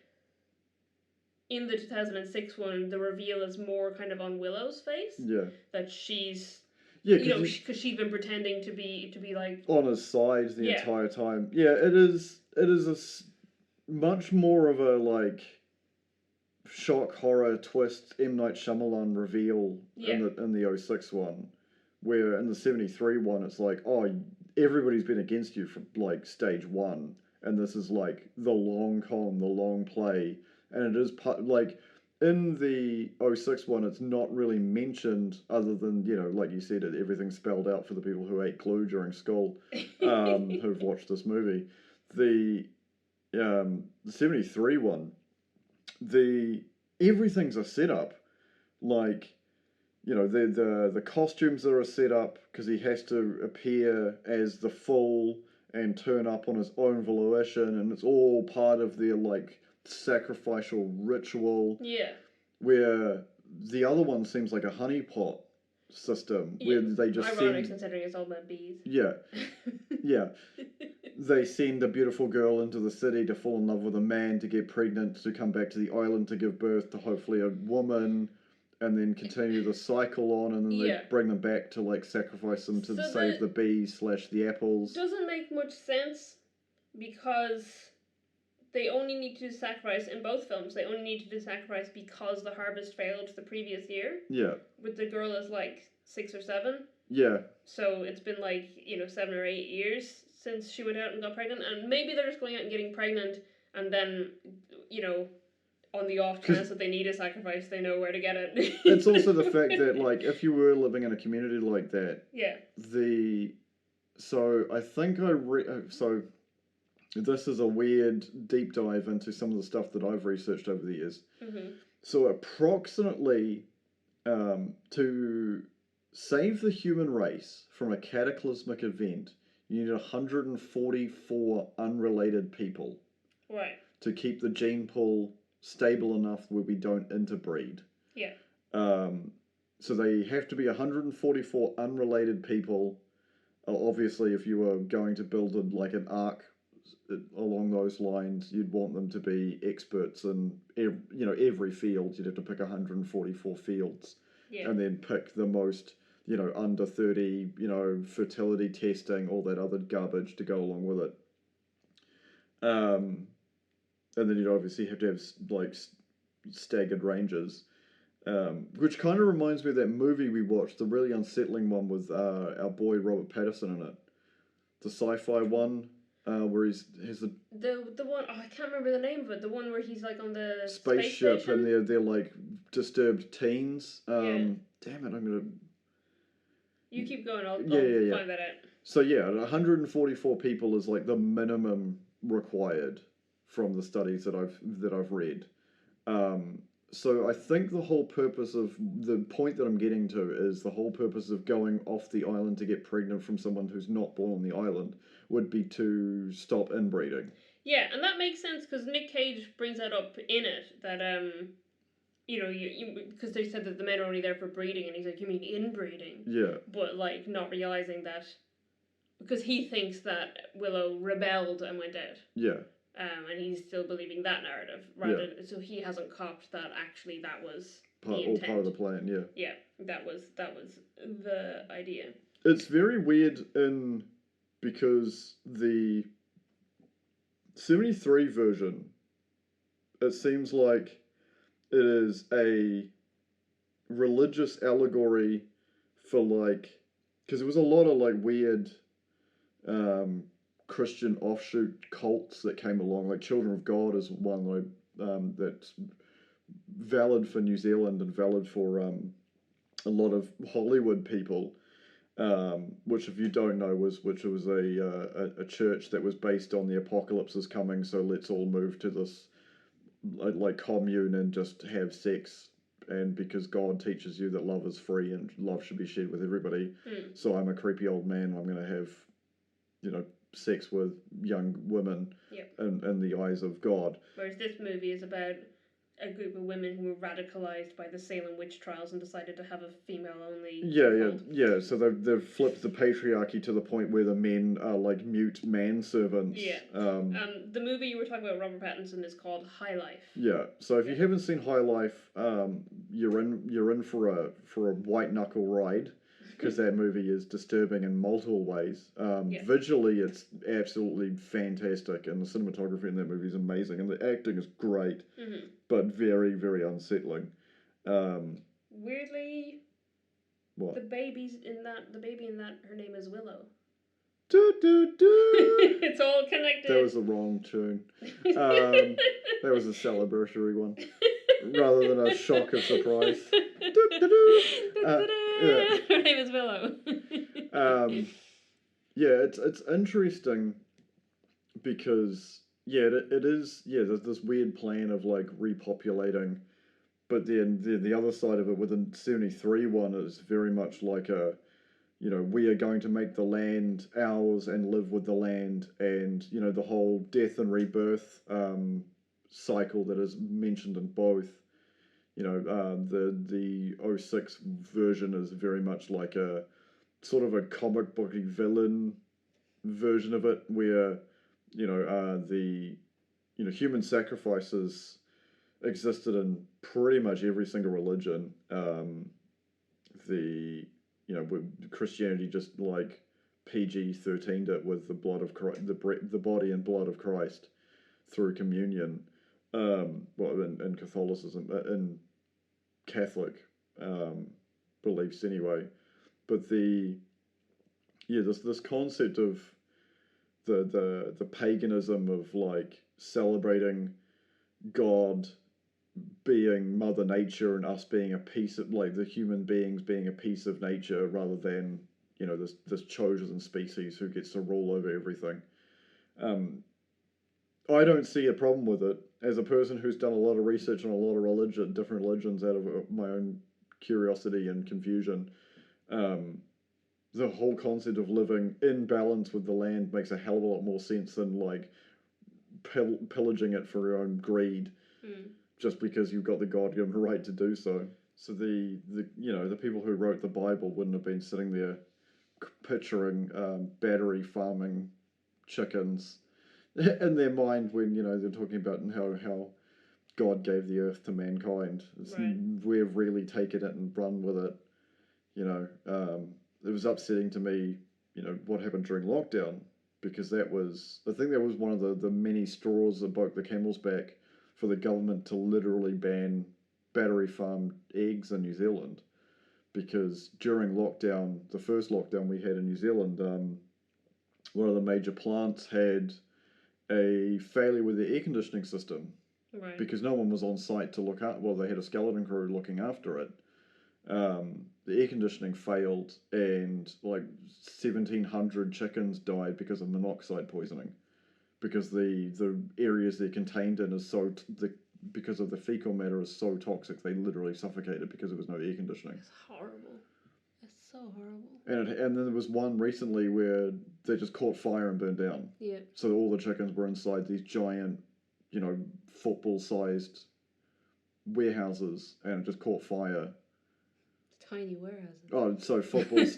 2006 one, the reveal is more kind of on Willow's face. Yeah. That she's, yeah, because she's been pretending to be like on his side the entire time. Yeah, it is much more of a like shock horror twist M. Night Shyamalan reveal in the 06 one, where in the 73 one it's like, oh, everybody's been against you from like stage one, and this is like the long con, the long play, and it is like in the 06 one it's not really mentioned other than, you know, like you said, everything's spelled out for the people who ate glue during school, who've watched this movie. The 73 one, everything's a setup, like, you know, the costumes are a setup because he has to appear as the fool and turn up on his own volition, and it's all part of their like sacrificial ritual. Yeah. Where the other one seems like a honeypot system where they just ironic considering it's all about bees. Yeah. Yeah. They send a beautiful girl into the city to fall in love with a man, to get pregnant, to come back to the island to give birth to hopefully a woman, and then continue the cycle on, and then they bring them back to like sacrifice them to save the bees / the apples. Doesn't make much sense because they only need to do sacrifice in both films. They only need to do sacrifice because the harvest failed the previous year. Yeah. With the girl is like 6 or 7. Yeah. So it's been like, 7 or 8 years since she went out and got pregnant, and maybe they're just going out and getting pregnant, and then, on the off chance that they need a sacrifice, they know where to get it. It's also the fact that, like, if you were living in a community like that, so I think so this is a weird deep dive into some of the stuff that I've researched over the years. Mm-hmm. So approximately, to save the human race from a cataclysmic event, you need 144 unrelated people. Right. To keep the gene pool stable enough where we don't interbreed. Yeah. So they have to be 144 unrelated people. Obviously, if you were going to build an arc along those lines, you'd want them to be experts in every field. You'd have to pick 144 fields, and then pick the most under 30, fertility testing, all that other garbage to go along with it. And then you'd obviously have to have staggered ranges, which kind of reminds me of that movie we watched, the really unsettling one with our boy Robert Pattinson in it, the sci-fi one. Where he has the one, I can't remember the name of it. The one where he's like on the spaceship and they're like disturbed teens. Damn it, I'm gonna. You keep going. I'll find that out. So 144 people is like the minimum required from the studies that I've read. So I think the whole purpose of the point that I'm getting to is the whole purpose of going off the island to get pregnant from someone who's not born on the island would be to stop inbreeding. Yeah, and that makes sense because Nick Cage brings that up in it, that because they said that the men are only there for breeding, and he's like, you mean inbreeding? Yeah. But like not realizing that, because he thinks that Willow rebelled and went out. Yeah. And he's still believing that narrative, so he hasn't copped that actually that was the intent. All part of the plan. Yeah. Yeah, that was the idea. It's very weird because the 73 version, it seems like it is a religious allegory for because there was a lot of weird Christian offshoot cults that came along, like Children of God is one that's valid for New Zealand and valid for a lot of Hollywood people, which if you don't know was a church that was based on the apocalypse is coming, so let's all move to this commune and just have sex, and because God teaches you that love is free and love should be shared with everybody, so I'm a creepy old man, I'm going to have sex with young women in the eyes of God. Whereas this movie is about a group of women who were radicalized by the Salem witch trials and decided to have a female-only Yeah. So they've flipped the patriarchy to the point where the men are like mute manservants. Yeah. The movie you were talking about, Robert Pattinson, is called High Life. Yeah. So if you haven't seen High Life, you're in for a white knuckle ride. Because that movie is disturbing in multiple ways. Visually, it's absolutely fantastic, and the cinematography in that movie is amazing, and the acting is great, but very, very unsettling. Weirdly, what? The baby in that, her name is Willow. Do do do. It's all connected. That was the wrong tune. That was a celebratory one, rather than a shock of surprise. Her name is Willow. It's interesting because it is there's this weird plan of like repopulating, but then the other side of it with the 73 one is very much like we are going to make the land ours and live with the land, and the whole death and rebirth cycle that is mentioned in both. The 06 version is very much like a sort of a comic booky villain version of it, where the human sacrifices existed in pretty much every single religion. Christianity just like PG-13'd it with the blood of Christ, the body and blood of Christ through communion. In Catholicism, in Catholic beliefs anyway, but this concept of the paganism of like celebrating God being Mother Nature and us being a piece of, like, the human beings being a piece of nature rather than this chosen species who gets to rule over everything. I don't see a problem with it. As a person who's done a lot of research on a lot of different religions out of my own curiosity and confusion, the whole concept of living in balance with the land makes a hell of a lot more sense than like pillaging it for your own greed, just because you've got the God-given right to do so. So the people who wrote the Bible wouldn't have been sitting there picturing battery farming chickens in their mind when they're talking about how God gave the earth to mankind. We've really taken it and run with it. It was upsetting to me, what happened during lockdown, because I think that was one of the many straws that broke the camel's back for the government to literally ban battery farmed eggs in New Zealand. Because during lockdown, the first lockdown we had in New Zealand, one of the major plants had a failure with the air conditioning system. Right. Because no one was on site to look at. Well, they had a skeleton crew looking after it. The air conditioning failed, and like 1,700 chickens died because of monoxide poisoning. Because the areas they're contained in is because of the fecal matter is so toxic, they literally suffocated because there was no air conditioning. It's horrible. It's so horrible. And then there was one recently where they just caught fire and burned down. Yeah. So all the chickens were inside these giant, football-sized warehouses, and it just caught fire. Tiny warehouses. Oh, so football's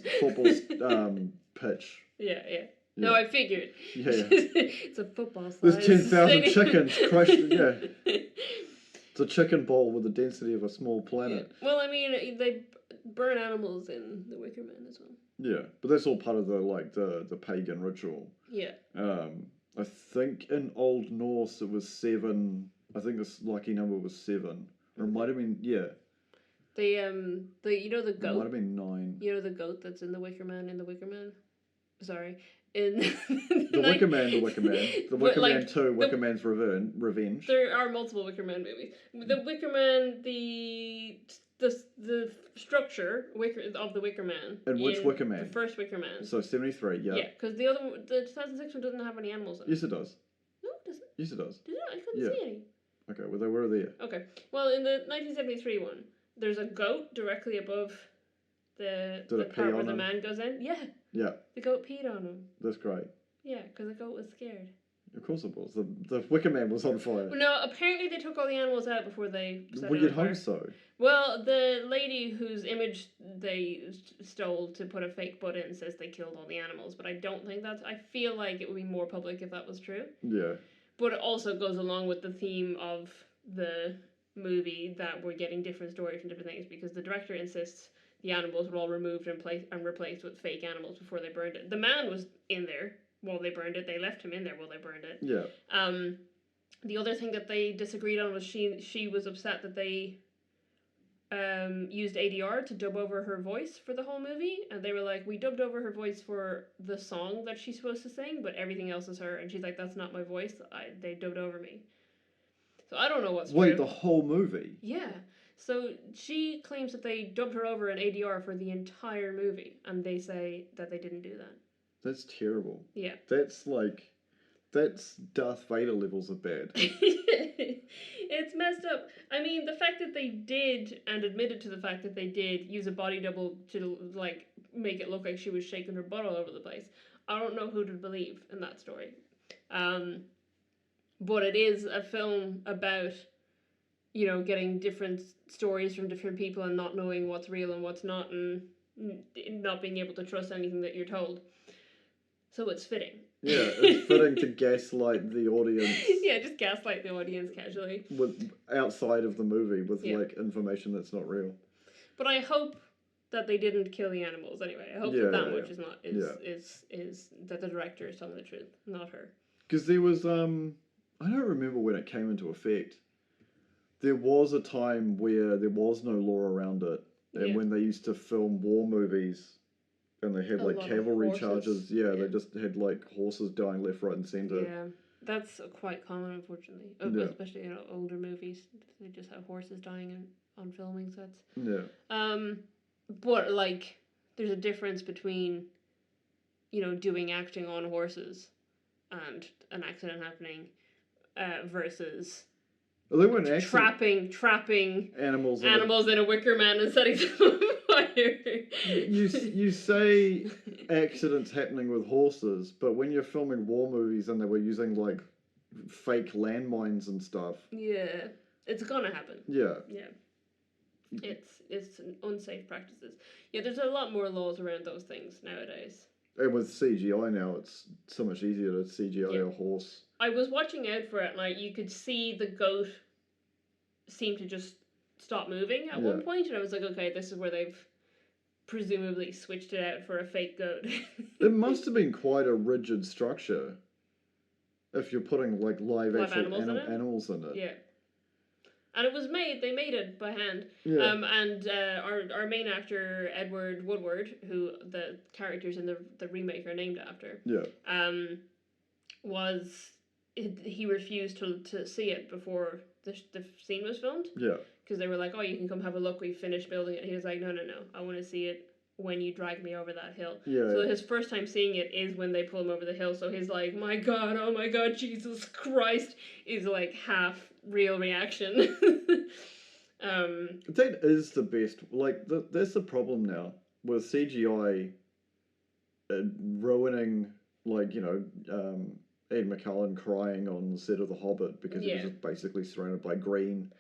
pitch. Yeah. No, I figured. Yeah. It's a football size. There's 10,000 chickens crushed. Yeah. It's a chicken bowl with the density of a small planet. Yeah. Well, I mean, they burn animals in the Wicker Man as well. Yeah, but that's all part of the pagan ritual. Yeah. I think in Old Norse it was 7. I think this lucky number was 7, or it might have been the goat. It might have been 9. The goat that's in the Wicker Man. Sorry. In the Wicker Man, the Wicker Man 2, Wicker Man's Revenge. There are multiple Wicker Man movies. The Wicker Man, the structure of the Wicker Man. And which Wicker Man? The first Wicker Man. So 73, yeah. Yeah, because the 2006 one doesn't have any animals in it. Yes, it does. No, it doesn't. Yes, it does. Did it? I couldn't see any. Okay, well, they were there. Okay. Well, in the 1973 one, there's a goat directly above the part where the man goes in. Yeah. Yeah. The goat peed on him. That's great. Yeah, because the goat was scared. Of course it was. The Wicker Man was on fire. No, apparently they took all the animals out before they set Well, it you'd on fire. hope so. Well, the lady whose image they stole to put a fake butt in says they killed all the animals, but I don't think that's... I feel like it would be more public if that was true. Yeah. But it also goes along with the theme of the movie that we're getting different stories from different things, because the director insists the animals were all removed and replaced with fake animals before they burned it. The man was in there while they burned it. They left him in there while they burned it. Yeah. The other thing that they disagreed on was she was upset that they used ADR to dub over her voice for the whole movie, and they were like, we dubbed over her voice for the song that she's supposed to sing, but everything else is her, and she's like, that's not my voice, they dubbed over me. So I don't know what's true. Wait, the whole movie? Yeah. So she claims that they dubbed her over in ADR for the entire movie, and they say that they didn't do that. That's terrible. Yeah. That's Darth Vader levels of bad. It's messed up. I mean, the fact that they did, and admitted to the fact that they did, use a body double to, like, make it look like she was shaking her butt all over the place. I don't know who to believe in that story. But it is a film about, you know, getting different stories from different people and not knowing what's real and what's not, and not being able to trust anything that you're told. So it's fitting. Yeah, it's fitting to gaslight the audience. Yeah, just gaslight the audience casually. With outside of the movie with like information that's not real. But I hope that they didn't kill the animals anyway. I hope that much is not is that the director is telling the truth, not her. Because there was I don't remember when it came into effect. There was a time where there was no law around it, and when they used to film war movies. And they had, like, cavalry charges. Yeah, they just had, like, horses dying left, right, and centre. Yeah, that's quite common, unfortunately. Especially in older movies. They just have horses dying on filming sets. Yeah. But, like, there's a difference between, you know, doing acting on horses and an accident happening versus... Well, they weren't trapping animals in a Wicker Man and setting them on fire. You say accidents happening with horses, but when you're filming war movies and they were using like fake landmines and stuff, yeah, it's gonna happen. Yeah, it's unsafe practices. Yeah, there's a lot more laws around those things nowadays. And with CGI now, it's so much easier to CGI a horse. I was watching out for it, and like you could see the goat seem to just stop moving at one point, and I was like, okay, this is where they've presumably switched it out for a fake goat. It must have been quite a rigid structure if you're putting like live actual animals in it. Yeah. And it was they made it by hand. Yeah. And our main actor, Edward Woodward, who the characters in the remake are named after, he refused to see it before the scene was filmed. Yeah. Because they were like, oh, you can come have a look, we finished building it. He was like, no, I want to see it when you drag me over that hill. Yeah. So his first time seeing it is when they pull him over the hill. So he's like, oh my God, Jesus Christ, is like half real reaction. That is the best. Like, that's the problem now with CGI ruining, like, you know, Ed McCullen crying on the set of The Hobbit because it was just basically surrounded by green.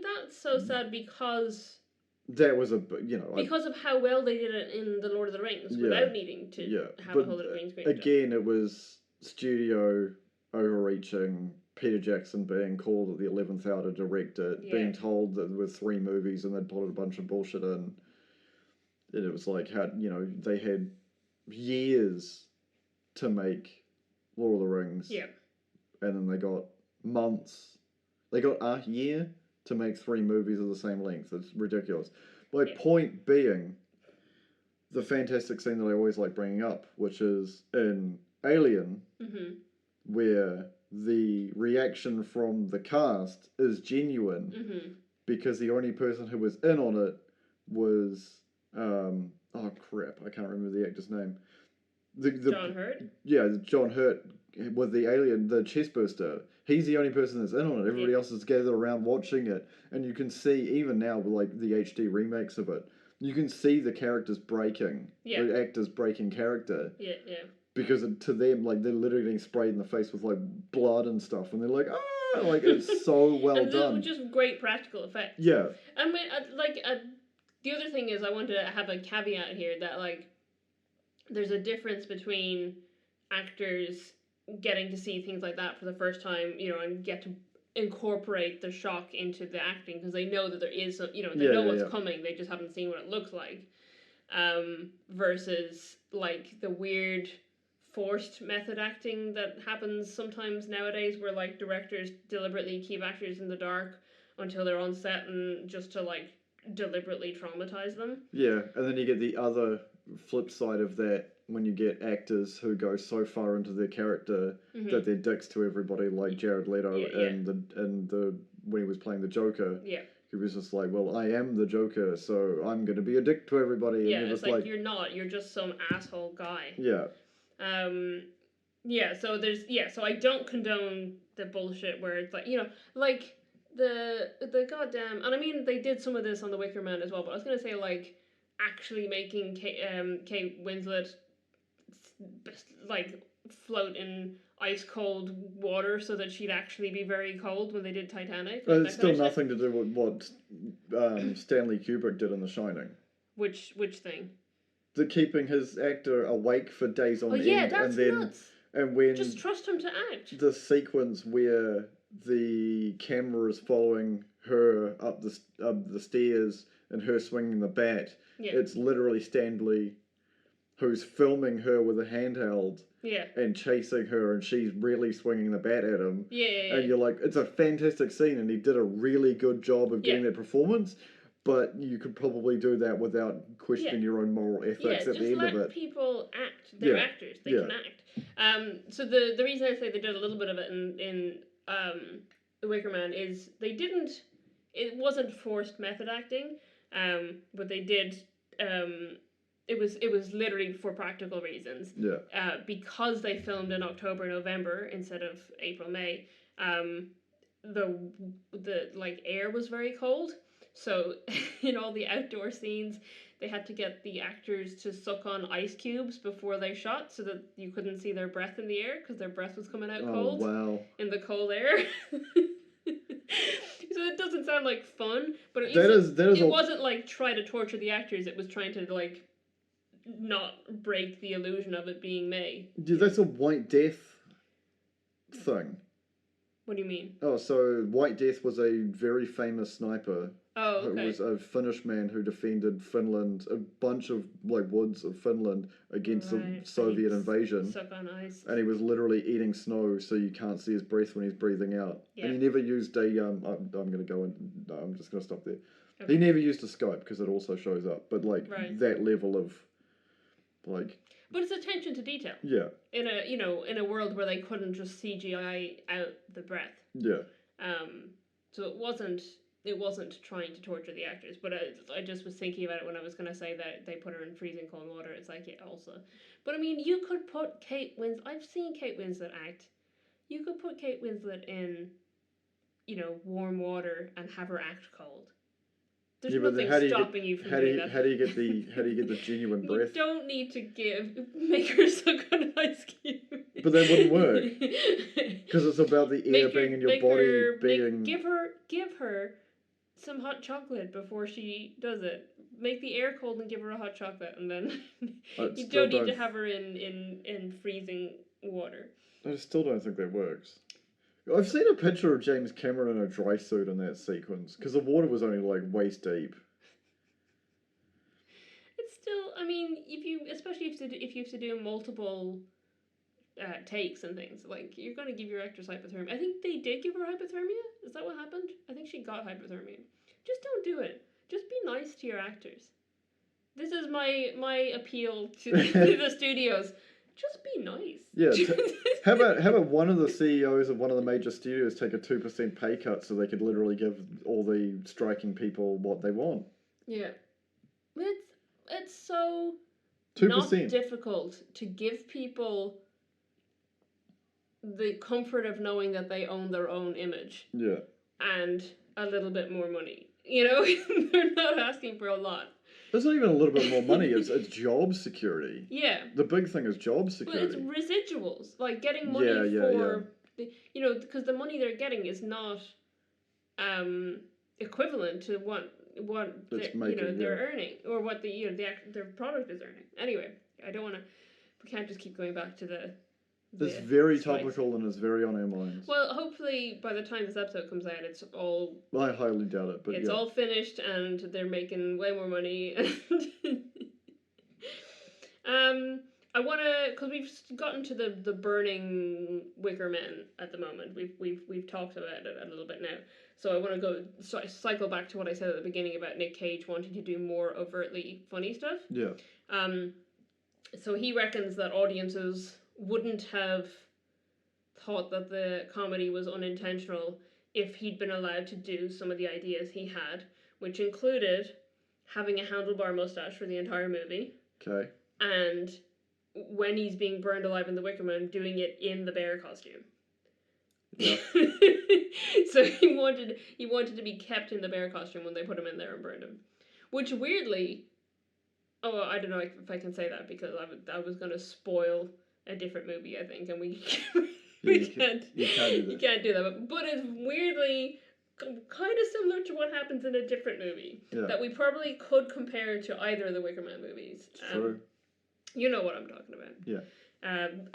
That's so sad because... That was because of how well they did it in The Lord of the Rings without needing to have a whole lot of green screen. Again, it was studio overreaching, Peter Jackson being called at the 11th hour to direct it, being told that there were 3 movies and they'd put a bunch of bullshit in. And it was like, they had years to make Lord of the Rings. Yeah. And then they got months. They got a year to make 3 movies of the same length. It's ridiculous. My point being, the fantastic scene that I always like bringing up, which is in Alien, where the reaction from the cast is genuine, because the only person who was in on it was, oh crap, I can't remember the actor's name. John Hurt? Yeah, John Hurt with the alien, the chestburster. He's the only person that's in on it. Everybody else is gathered around watching it. And you can see, even now with like the HD remakes of it, you can see the characters breaking. Yeah. The actors breaking character. Yeah, yeah. because to them, like, they're literally getting sprayed in the face with, like, blood and stuff, and they're like, ah, like, it's so well and done. Just great practical effects. Yeah. I mean, the other thing is I want to have a caveat here that, like, there's a difference between actors getting to see things like that for the first time, you know, and get to incorporate the shock into the acting because they know that there is, you know, they know what's coming, they just haven't seen what it looks like. Versus, like, the weird forced method acting that happens sometimes nowadays where, like, directors deliberately keep actors in the dark until they're on set and just to, like, deliberately traumatize them. Yeah, and then you get the other flip side of that when you get actors who go so far into their character that they're dicks to everybody, like Jared Leto and the when he was playing the Joker. Yeah. He was just like, well, I am the Joker, so I'm going to be a dick to everybody. Yeah, and you're it's just like, you're not. You're just some asshole guy. Yeah. Yeah, so so I don't condone the bullshit where it's like, you know, like, the goddamn... And I mean, they did some of this on The Wicker Man as well, but I was going to say, like, actually making Kate Winslet, like, float in ice-cold water so that she'd actually be very cold when they did Titanic. But it's still nothing to do with what Stanley Kubrick did in The Shining. Which thing? The keeping his actor awake for days on end. Yeah, that's nuts. And when... Just trust him to act. The sequence where the camera is following her up the stairs and her swinging the bat, it's literally Stanley who's filming her with a handheld and chasing her, and she's really swinging the bat at him. And you're like, it's a fantastic scene, and he did a really good job of getting that performance, but you could probably do that without questioning your own moral ethics at the end of it. Just let people act. They're actors. They can act. So the reason I say they did a little bit of it in The Wicker Man is they didn't... It wasn't forced method acting, but they did... It was literally for practical reasons. Yeah. Because they filmed in October, November instead of April, May. The like air was very cold, so in all the outdoor scenes, they had to get the actors to suck on ice cubes before they shot, so that you couldn't see their breath in the air because their breath was coming out cold. Wow. In the cold air. So it doesn't sound like fun, but it wasn't like try to torture the actors. It was trying to like not break the illusion of it being May. Dude, that's a White Death thing. What do you mean? Oh, so White Death was a very famous sniper. Oh, okay. Who was a Finnish man who defended Finland, a bunch of like woods of Finland against the Soviet invasion. Suck on ice. And he was literally eating snow, so you can't see his breath when he's breathing out. Yeah. And he never used a I'm gonna go in. No, I'm just gonna stop there. Okay. He never used a scope because it also shows up, but like that level of like. But it's attention to detail. Yeah. In a world where they couldn't just CGI out the breath. Yeah. So it wasn't trying to torture the actors, but I just was thinking about it when I was going to say that they put her in freezing cold water. It's like, yeah, also. But I mean, you could put Kate Winslet... I've seen Kate Winslet act. You could put Kate Winslet in, warm water and have her act cold. There's nothing stopping you from doing that. How do you get the genuine breath? You don't need to make her suck on an ice cube. But that wouldn't work. Because it's about the air being in your body being... Give her some hot chocolate before she does it. Make the air cold and give her a hot chocolate, and then you don't need to have her in freezing water. I still don't think that works. I've seen a picture of James Cameron in a dry suit in that sequence, because the water was only like waist deep. It's still, I mean, especially if you have to do multiple takes and things, like, you're going to give your actress hypothermia. I think they did give her hypothermia. Is that what happened? I think she got hypothermia. Just don't do it. Just be nice to your actors. This is my appeal to the studios. Just be nice. Yeah. How about one of the CEOs of one of the major studios take a 2% pay cut so they could literally give all the striking people what they want? Yeah. It's so 2%. Not difficult to give people the comfort of knowing that they own their own image. Yeah. And a little bit more money. They're not asking for a lot. It's not even a little bit more money. It's job security. Yeah. The big thing is job But security. it's residuals, like getting money for, you know, because the money they're getting is not equivalent to what they're earning, or what their product is earning. Anyway, I don't want to. We can't just keep going back to the. It's very topical and it's very on our minds. Well, hopefully by the time this episode comes out, it's all. I highly doubt it, but it's all finished and they're making way more money. I want to, because we've gotten to the burning Wicker Man at the moment. We've talked about it a little bit now. So I want to go cycle back to what I said at the beginning about Nick Cage wanting to do more overtly funny stuff. Yeah. So he reckons that audiences wouldn't have thought that the comedy was unintentional if he'd been allowed to do some of the ideas he had, which included having a handlebar mustache for the entire movie. Okay. And when he's being burned alive in the Wicker Man, doing it in the bear costume. Yeah. So he wanted to be kept in the bear costume when they put him in there and burned him. Which weirdly, I don't know if I can say that because I was going to spoil a different movie, I think, and you can't do that. But it's weirdly kind of similar to what happens in a different movie that we probably could compare to either of the Wicker Man movies. True. You know what I'm talking about. Yeah.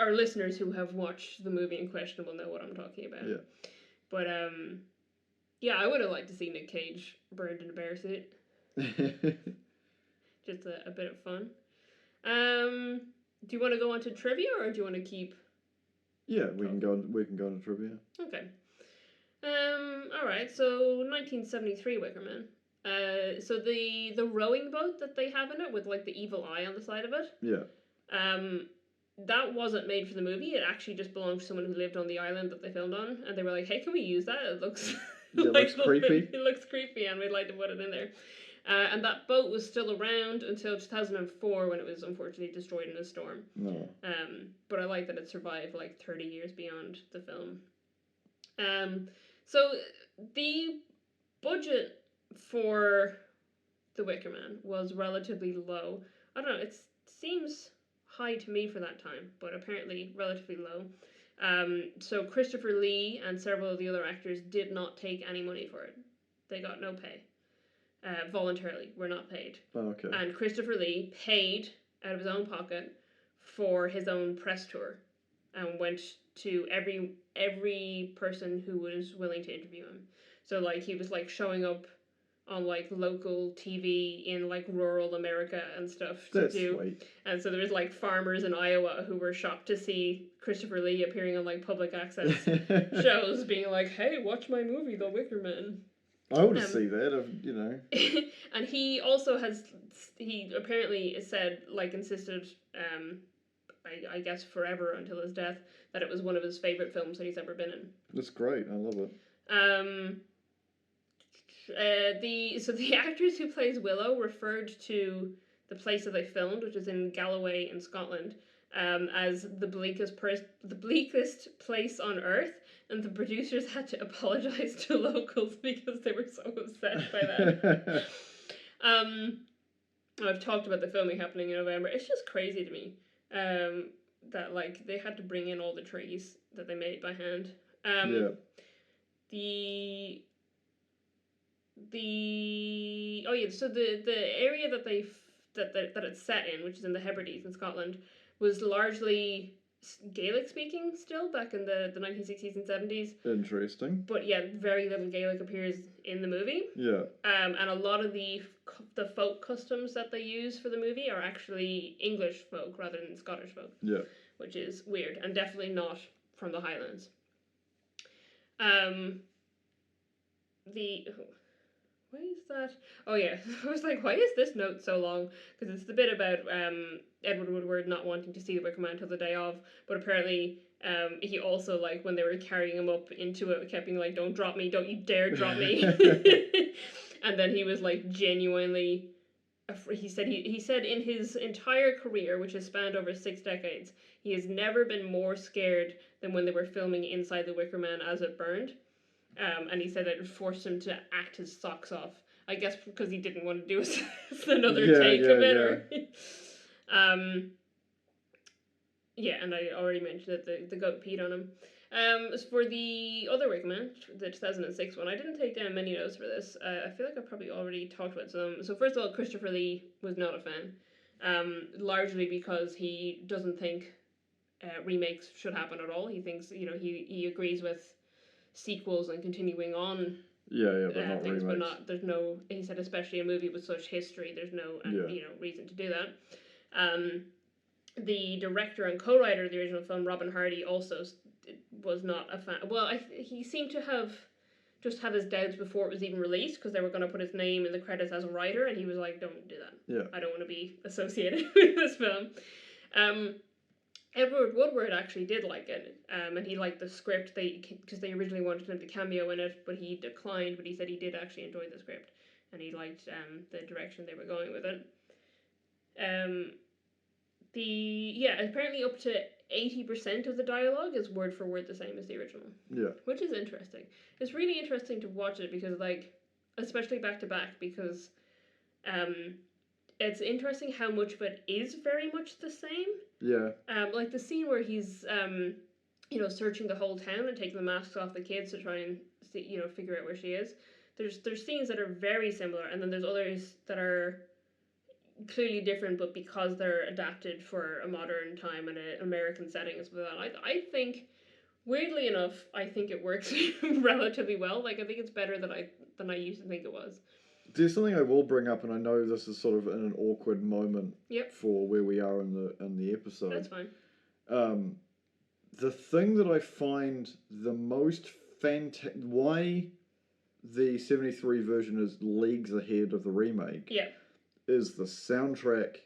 Our listeners who have watched the movie in question will know what I'm talking about. Yeah. But I would have liked to see Nick Cage burned in a bear suit. Just a bit of fun. Do you want to go on to trivia, or do you want to keep? Yeah, we can go into trivia. Okay. All right. So 1973 Wicker Man. So the rowing boat that they have in it with like the evil eye on the side of it. Yeah. That wasn't made for the movie. It actually just belonged to someone who lived on the island that they filmed on, and they were like, "Hey, can we use that? It looks looks creepy. It looks creepy, and we'd like to put it in there." And that boat was still around until 2004 when it was unfortunately destroyed in a storm. No. But I like that it survived like 30 years beyond the film. So the budget for The Wicker Man was relatively low. I don't know, it seems high to me for that time, but apparently relatively low. So Christopher Lee and several of the other actors did not take any money for it. They got no pay. Voluntarily, were not paid. Oh, okay. And Christopher Lee paid out of his own pocket for his own press tour and went to every person who was willing to interview him. So like he was like showing up on like local TV in like rural America and stuff That's sweet. And so there was like farmers in Iowa who were shocked to see Christopher Lee appearing on like public access shows, being like, "Hey, watch my movie, The Wicker Man." I would see that, you know. And he also he apparently insisted, I guess forever until his death, that it was one of his favourite films that he's ever been in. That's great, I love it. The actress who plays Willow referred to the place that they filmed, which is in Galloway in Scotland, as the bleakest place on earth, and the producers had to apologize to locals because they were so upset by that. I've talked about the filming happening in November. It's just crazy to me that like they had to bring in all the trees that they made by hand. So the area that that it's set in, which is in the Hebrides in Scotland, was largely Gaelic speaking still back in the 1960s and 70s. Interesting. But yeah, very little Gaelic appears in the movie. Yeah. And a lot of the folk customs that they use for the movie are actually English folk rather than Scottish folk. Yeah. Which is weird and definitely not from the Highlands. Why is that? Oh yeah, I was like, why is this note so long? Because it's the bit about Edward Woodward not wanting to see the Wicker Man till the day of, but apparently he also, like, when they were carrying him up into it, kept being like, "Don't drop me, don't you dare drop me." And then he was like genuinely he said in his entire career, which has spanned over 6 decades, he has never been more scared than when they were filming inside the Wicker Man as it burned. And he said that it forced him to act his socks off I guess because he didn't want to do another take of it. Yeah, and I already mentioned that the goat peed on him. As for the other Wicker Man, the 2006 one, I didn't take down many notes for this. I feel like I probably already talked about some. So first of all, Christopher Lee was not a fan, largely because he doesn't think remakes should happen at all. He thinks, he agrees with sequels and continuing on. But not things, remakes. but not. There's no. He said, especially a movie with such history, there's no reason to do that. The director and co-writer of the original film, Robin Hardy, also was not a fan. Well, he seemed to have just had his doubts before it was even released, because they were going to put his name in the credits as a writer, and he was like, "Don't do that. Yeah, I don't want to be associated with this film." Edward Woodward actually did like it, and he liked the script. Because they originally wanted him to cameo in it, but he declined. But he said he did actually enjoy the script, and he liked the direction they were going with it. Apparently up to 80% of the dialogue is word for word the same as the original. Yeah. Which is interesting. It's really interesting to watch it because, especially back to back, because it's interesting how much of it is very much the same. Yeah. Like the scene where he's, searching the whole town and taking the masks off the kids to try and see, figure out where she is. There's scenes that are very similar, and then there's others that are clearly different, but because they're adapted for a modern time and an American setting as well. I think, weirdly enough, I think it works relatively well. Like, I think it's better than I used to think it was. There's something I will bring up, and I know this is sort of in an awkward moment for where we are in the episode. That's fine. The thing that I find the most why the 73 version is leagues ahead of the remake is the soundtrack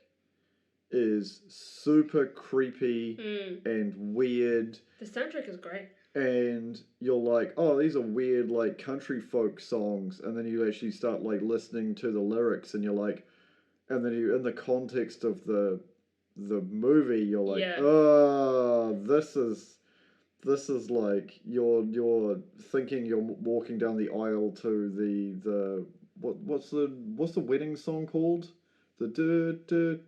is super creepy and weird. The soundtrack is great. And you're like, oh, these are weird, like, country folk songs. And then you actually start, like, listening to the lyrics, and you're like, and then you, in the context of the movie, you're like, oh, this is like, you're thinking you're walking down the aisle to the what's the wedding song called? The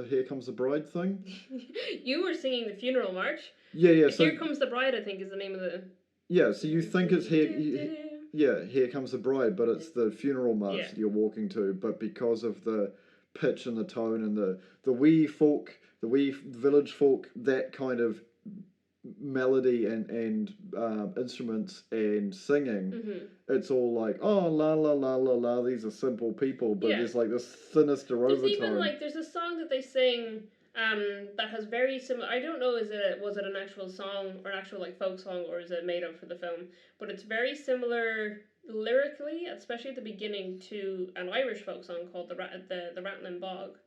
Here Comes the Bride thing? You were singing the funeral march. Yeah. Here Comes the Bride, I think, is the name of the... Yeah, so you think it's Here Comes the Bride, but it's the funeral march that you're walking to, but because of the pitch and the tone and the wee village folk, that kind of melody and instruments and singing, it's all like, oh, la la la la la, these are simple people, but there's like this sinister overtone. There's even there's a song that they sing that has very similar, I don't know, was it an actual song or an actual like folk song, or is it made up for the film, but it's very similar lyrically, especially at the beginning, to an Irish folk song called the Rattling Bog,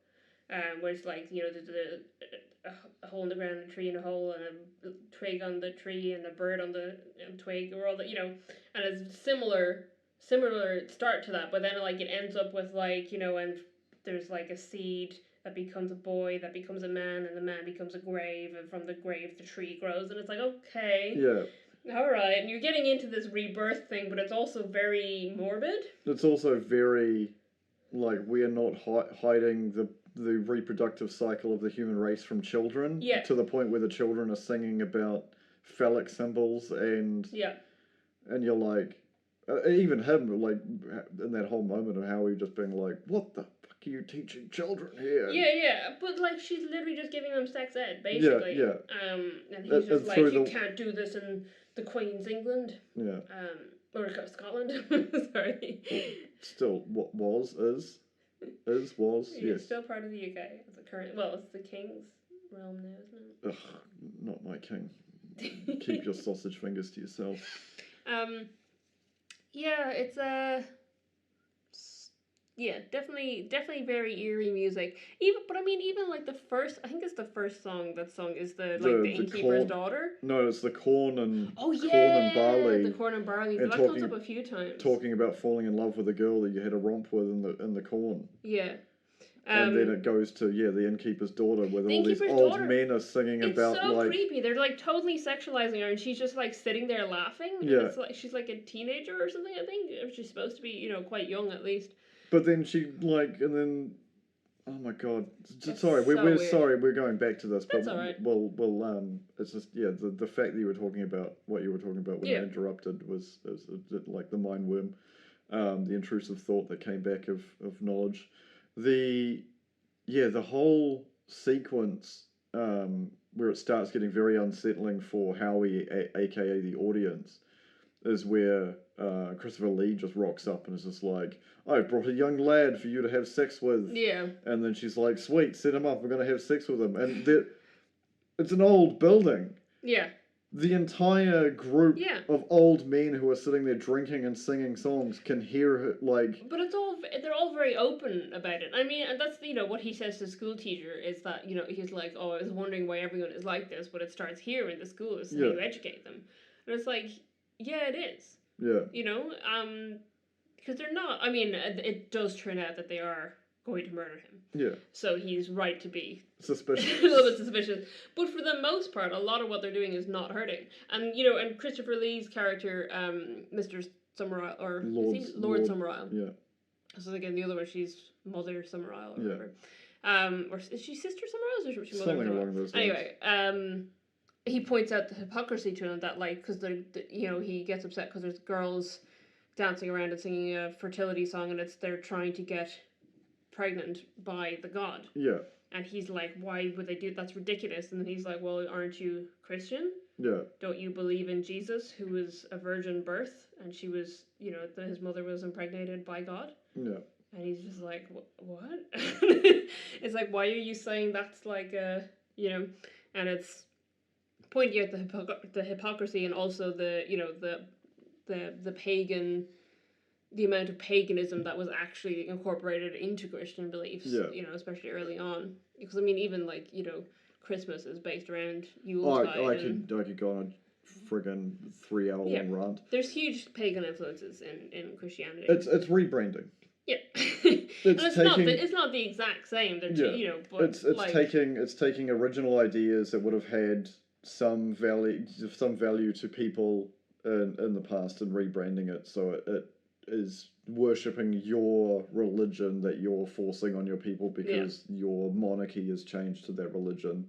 where it's like, there's a hole in the ground, a tree in a hole, and a twig on the tree, and a bird on the twig, or all that, and it's similar start to that, but then like it ends up with like, and there's like a seed that becomes a boy, that becomes a man, and the man becomes a grave, and from the grave the tree grows, and it's like, okay, all right, and you're getting into this rebirth thing, but it's also very morbid. It's also very, like, we are not hiding the reproductive cycle of the human race from children, to the point where the children are singing about phallic symbols, and you're like, even him, like, in that whole moment of how he's just being like, what the fuck are you teaching children here? But like, she's literally just giving them sex ed, basically. And he's just like, you can't do this in the Queen's England. Or Scotland. Sorry. Still, what was, is, was, yes. It's still part of the UK. It's the current, it's the King's realm now, isn't it? Ugh, not my king. Keep your sausage fingers to yourself. It's definitely very eerie music. Even like the first, I think it's the first song. That song is the innkeeper's daughter. No, it's the corn and barley. The corn and barley. That comes up a few times. Talking about falling in love with a girl that you had a romp with in the corn. Yeah. And then it goes to the innkeeper's daughter, with all these old daughter, men are singing it's about so like creepy. They're like totally sexualizing her, and she's just like sitting there laughing. And Yeah. it's like she's like a teenager or something. I think, or she's supposed to be, quite young at least. But then she and then, oh my god, It's sorry, so we're weird. sorry, we're going back to this, That's but all right. we'll it's just the fact that you were talking about what you were talking about when I interrupted was like the mind worm, the intrusive thought that came back of knowledge, the whole sequence where it starts getting very unsettling for Howie, aka the audience, is where Christopher Lee just rocks up and is just like, I've brought a young lad for you to have sex with. Yeah. And then she's like, sweet, set him up, we're going to have sex with him. And it's an old building. Yeah. The entire group of old men who are sitting there drinking and singing songs can hear her, like... But they're all very open about it. I mean, and that's, what he says to the school teacher is that, he's like, oh, I was wondering why everyone is like this, but it starts here in the school, is how you educate them. And it's like, yeah, it is. Yeah. Because they're not, I mean, it does turn out that they are going to murder him. Yeah. So he's right to be suspicious. a little bit suspicious. But for the most part, a lot of what they're doing is not hurting. And, and Christopher Lee's character, Mr. Summerisle, or Lord Summerisle. Yeah. So again, the other one, she's Mother Summerisle or whatever. Or is she Sister Summerisle or is she Mother Something along those lines. Anyway, he points out the hypocrisy to him that, like, because he gets upset because there's girls dancing around and singing a fertility song, and they're trying to get pregnant by the god. Yeah. And he's like, why would they do that? That's ridiculous. And then he's like, well, aren't you Christian? Yeah. Don't you believe in Jesus, who was a virgin birth, and she was, his mother was impregnated by God? Yeah. And he's just like, what? It's like, why are you saying that's like and it's pointing out the hypocrisy and also the pagan, the amount of paganism that was actually incorporated into Christian beliefs, especially early on. Because, I mean, even, like, Christmas is based around Yuletide. I could go on a friggin' 3-hour long rant. There's huge pagan influences in Christianity. It's rebranding. Yeah. It's not the exact same. They're but it's taking original ideas that would have had some value to people in the past and rebranding it so it is worshipping your religion that you're forcing on your people because your monarchy has changed to that religion.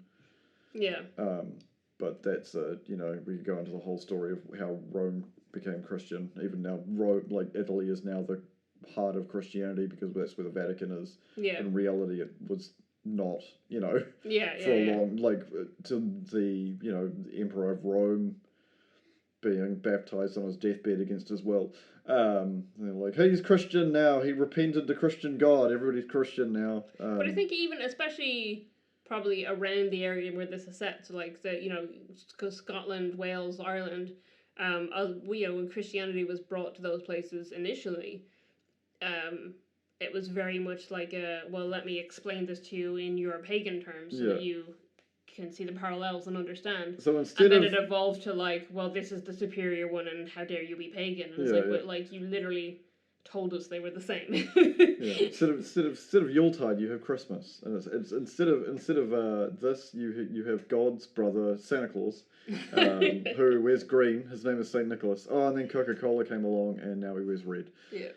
Yeah. But that's we go into the whole story of how Rome became Christian. Even now, like Italy is now the heart of Christianity because that's where the Vatican is. Yeah. In reality, it was not. For a long, like to the the Emperor of Rome being baptized on his deathbed against his will. They're like, he's Christian now. He repented to Christian God. Everybody's Christian now. But I think even, especially probably around the area where this is set, so like Scotland, Wales, Ireland, when Christianity was brought to those places initially, it was very much like let me explain this to you in your pagan terms so that you can see the parallels and understand. So instead it evolved to like, well, this is the superior one, and how dare you be pagan? And it's but like you literally told us they were the same. Instead of Yuletide, you have Christmas, and it's instead of this, you have God's brother Santa Claus, who wears green. His name is Saint Nicholas. Oh, and then Coca-Cola came along, and now he wears red. Yeah.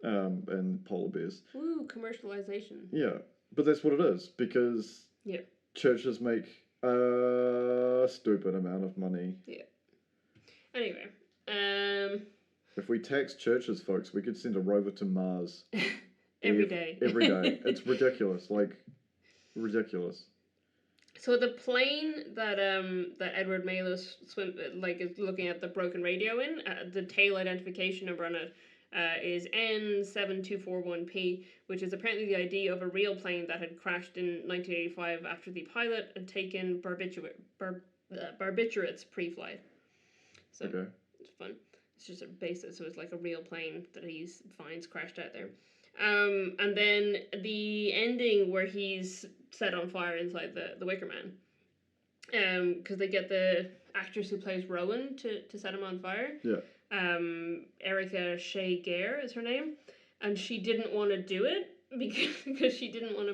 And polar bears. Ooh, commercialization. Yeah, but that's what it is because churches make a stupid amount of money. Yeah. Anyway, if we tax churches, folks, we could send a rover to Mars every day. Every day. It's ridiculous, ridiculous. So the plane that Edward Malus is looking at the broken radio in, the tail identification number on it is N7241P, which is apparently the ID of a real plane that had crashed in 1985 after the pilot had taken barbiturates pre-flight. So it's fun. It's just a basis, so it's like a real plane that he finds crashed out there. And then the ending where he's set on fire inside the Wicker Man. Because they get the actress who plays Rowan to set him on fire. Yeah. Erica Shea Gare is her name, and she didn't want to do it because she didn't want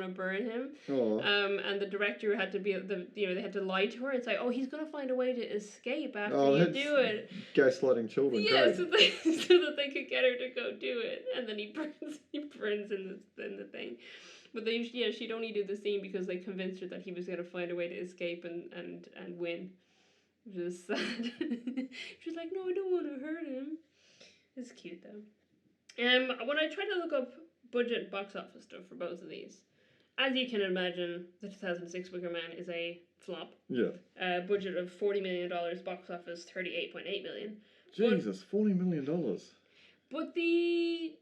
to burn him. Oh. And the director had to they had to lie to her and say, oh, he's gonna find a way to escape after you do it. Gaslighting children. Yeah, great. so that they could get her to go do it, and then he burns in the thing. But she'd only do the scene because they convinced her that he was gonna find a way to escape and win. Which is sad. She was like, no, I don't want to hurt him. It's cute though. When I tried to look up budget box office stuff for both of these, as you can imagine, the 2006 Wicker Man is a flop. Yeah. Budget of $40 million, box office $38.8 million. Jesus, $40 million. But the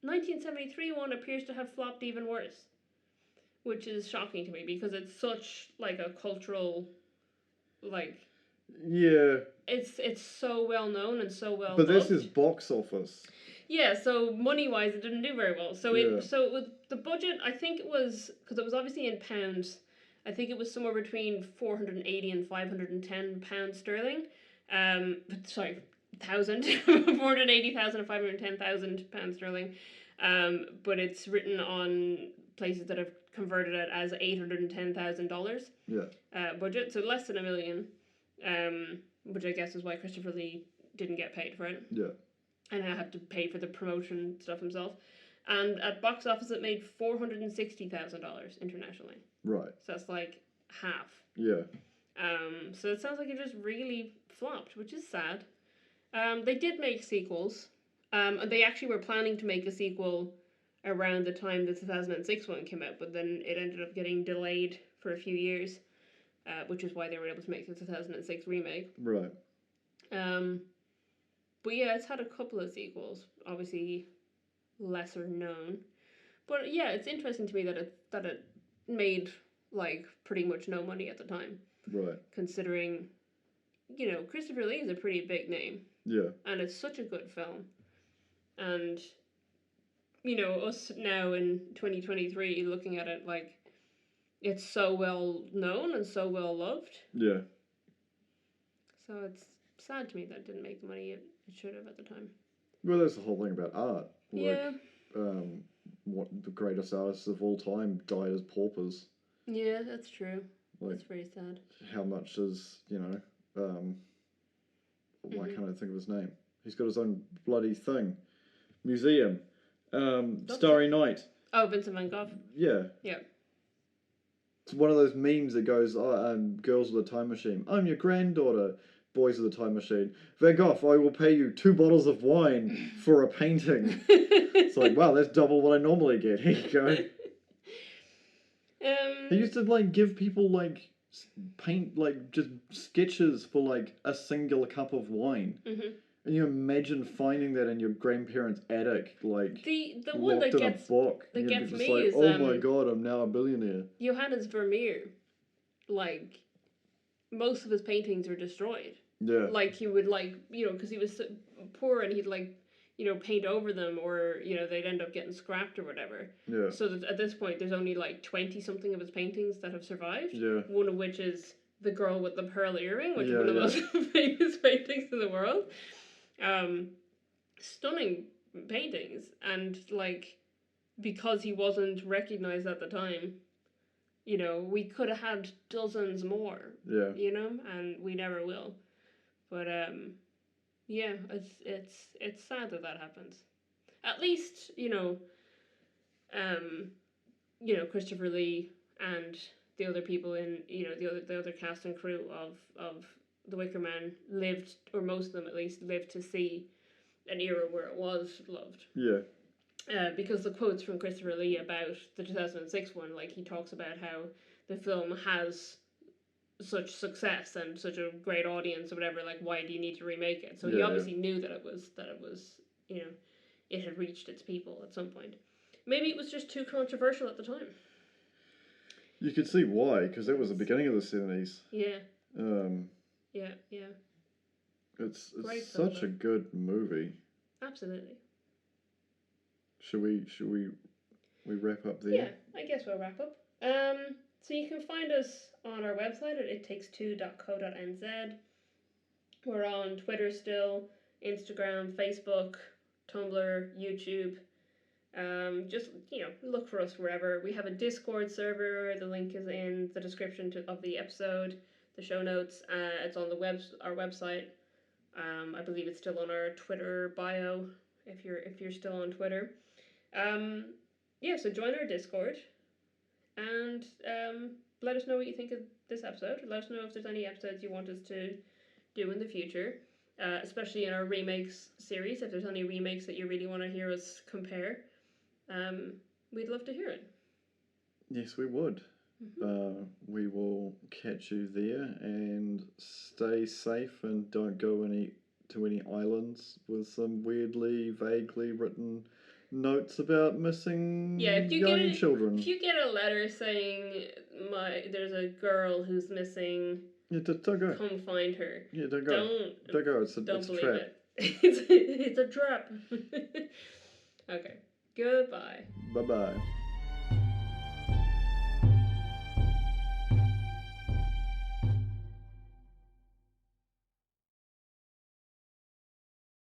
1973 one appears to have flopped even worse, which is shocking to me because it's such like a cultural, like. Yeah. It's so well known and so well. But loved. this is box office. Yeah, so money wise, it didn't do very well. So with the budget, I think it was because it was obviously in pounds. I think it was somewhere between 480 and 510 pounds sterling. Sorry, 480,000 and 510,000 pounds sterling. But it's written on places that have converted it as $810,000. Yeah. Budget, so less than $1 million. Which I guess is why Christopher Lee didn't get paid for it. Yeah. And I had to pay for the promotion stuff himself. And at box office, it made $460,000 internationally. Right. So that's like half. Yeah. So it sounds like it just really flopped, which is sad. They did make sequels. They actually were planning to make a sequel around the time the 2006 one came out, but then it ended up getting delayed for a few years. Which is why they were able to make the 2006 remake. Right. But yeah, it's had a couple of sequels, obviously lesser known. But yeah, it's interesting to me that it made like pretty much no money at the time. Right. Considering, Christopher Lee is a pretty big name. Yeah. And it's such a good film. And, us now in 2023 looking at it like, it's so well known and so well loved. Yeah. So it's sad to me that it didn't make the money it should have at the time. Well, that's the whole thing about art. Yeah. What the greatest artists of all time died as paupers. Yeah, that's true. Like, that's very sad. How much is, why can't I think of his name? He's got his own bloody thing. Museum. Starry Night. Oh, Vincent van Gogh. Yeah. Yeah. It's one of those memes that goes, girls with a time machine. I'm your granddaughter. Boys with a time machine. Van Gogh, I will pay you 2 bottles of wine for a painting. It's like, wow, that's double what I normally get. Here you go. He used to give people paint just sketches for a single cup of wine. Mm-hmm. And you imagine finding that in your grandparents' attic, the one that gets a book. That gets me is oh my god, I'm now a billionaire. Johannes Vermeer, most of his paintings are destroyed. Yeah. He would because he was so poor and he'd paint over them or they'd end up getting scrapped or whatever. Yeah. So that at this point there's only 20 something of his paintings that have survived. Yeah. One of which is The Girl with the Pearl Earring, which is one of the most famous paintings in the world. Stunning paintings, and because he wasn't recognized at the time, we could have had dozens more. Yeah. And we never will. But yeah, it's sad that happens. At least Christopher Lee and the other people in the other cast and crew of The Wicker Man lived, or most of them at least, lived to see an era where it was loved. Yeah. Because the quotes from Christopher Lee about the 2006 one, he talks about how the film has such success and such a great audience or whatever, why do you need to remake it? So he obviously knew that it was it had reached its people at some point. Maybe it was just too controversial at the time. You could see why, because that was the beginning of the 70s. Yeah. Yeah. It's such a good movie. Absolutely. Should we wrap up there? Yeah, I guess we'll wrap up. So you can find us on our website at ittakes2.co.nz. We're on Twitter still, Instagram, Facebook, Tumblr, YouTube. Just, look for us wherever. We have a Discord server. The link is in the description of the episode, the show notes. It's on our website. I believe it's still on our Twitter bio if you're still on Twitter. So join our Discord and let us know what you think of this episode. Let us know if there's any episodes you want us to do in the future, especially in our remakes series. If there's any remakes that you really want to hear us compare, we'd love to hear it. Yes, we would. We will catch you there, and stay safe and don't go to any islands with some vaguely written notes about missing young children. If you get a letter saying there's a girl who's missing, don't go. Come find her. Yeah, don't go. Don't go. It's a trap. It's a trap. Okay. Goodbye. Bye-bye.